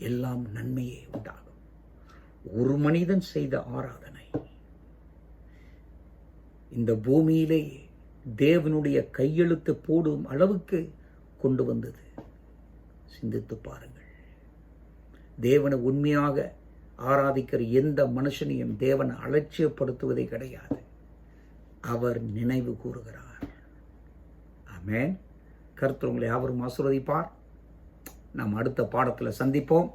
[SPEAKER 1] எல்லாம் நன்மையே உண்டாகும். ஒரு மனிதன் செய்த ஆராதனை இந்த பூமியிலே தேவனுடைய கையெழுத்து போடும் அளவுக்கு கொண்டு வந்தது. சிந்தித்து பாருங்கள். தேவனை உண்மையாக ஆராதிக்கிற எந்த மனுஷனையும் தேவனை அலட்சியப்படுத்துவதே கிடையாது. அவர் நினைவு கூறுகிறார். ஆமென். கர்த்தர் உங்களை யாவரும் ஆசீர்வதிப்பார். நாம் அடுத்த பாடத்தில் சந்திப்போம்.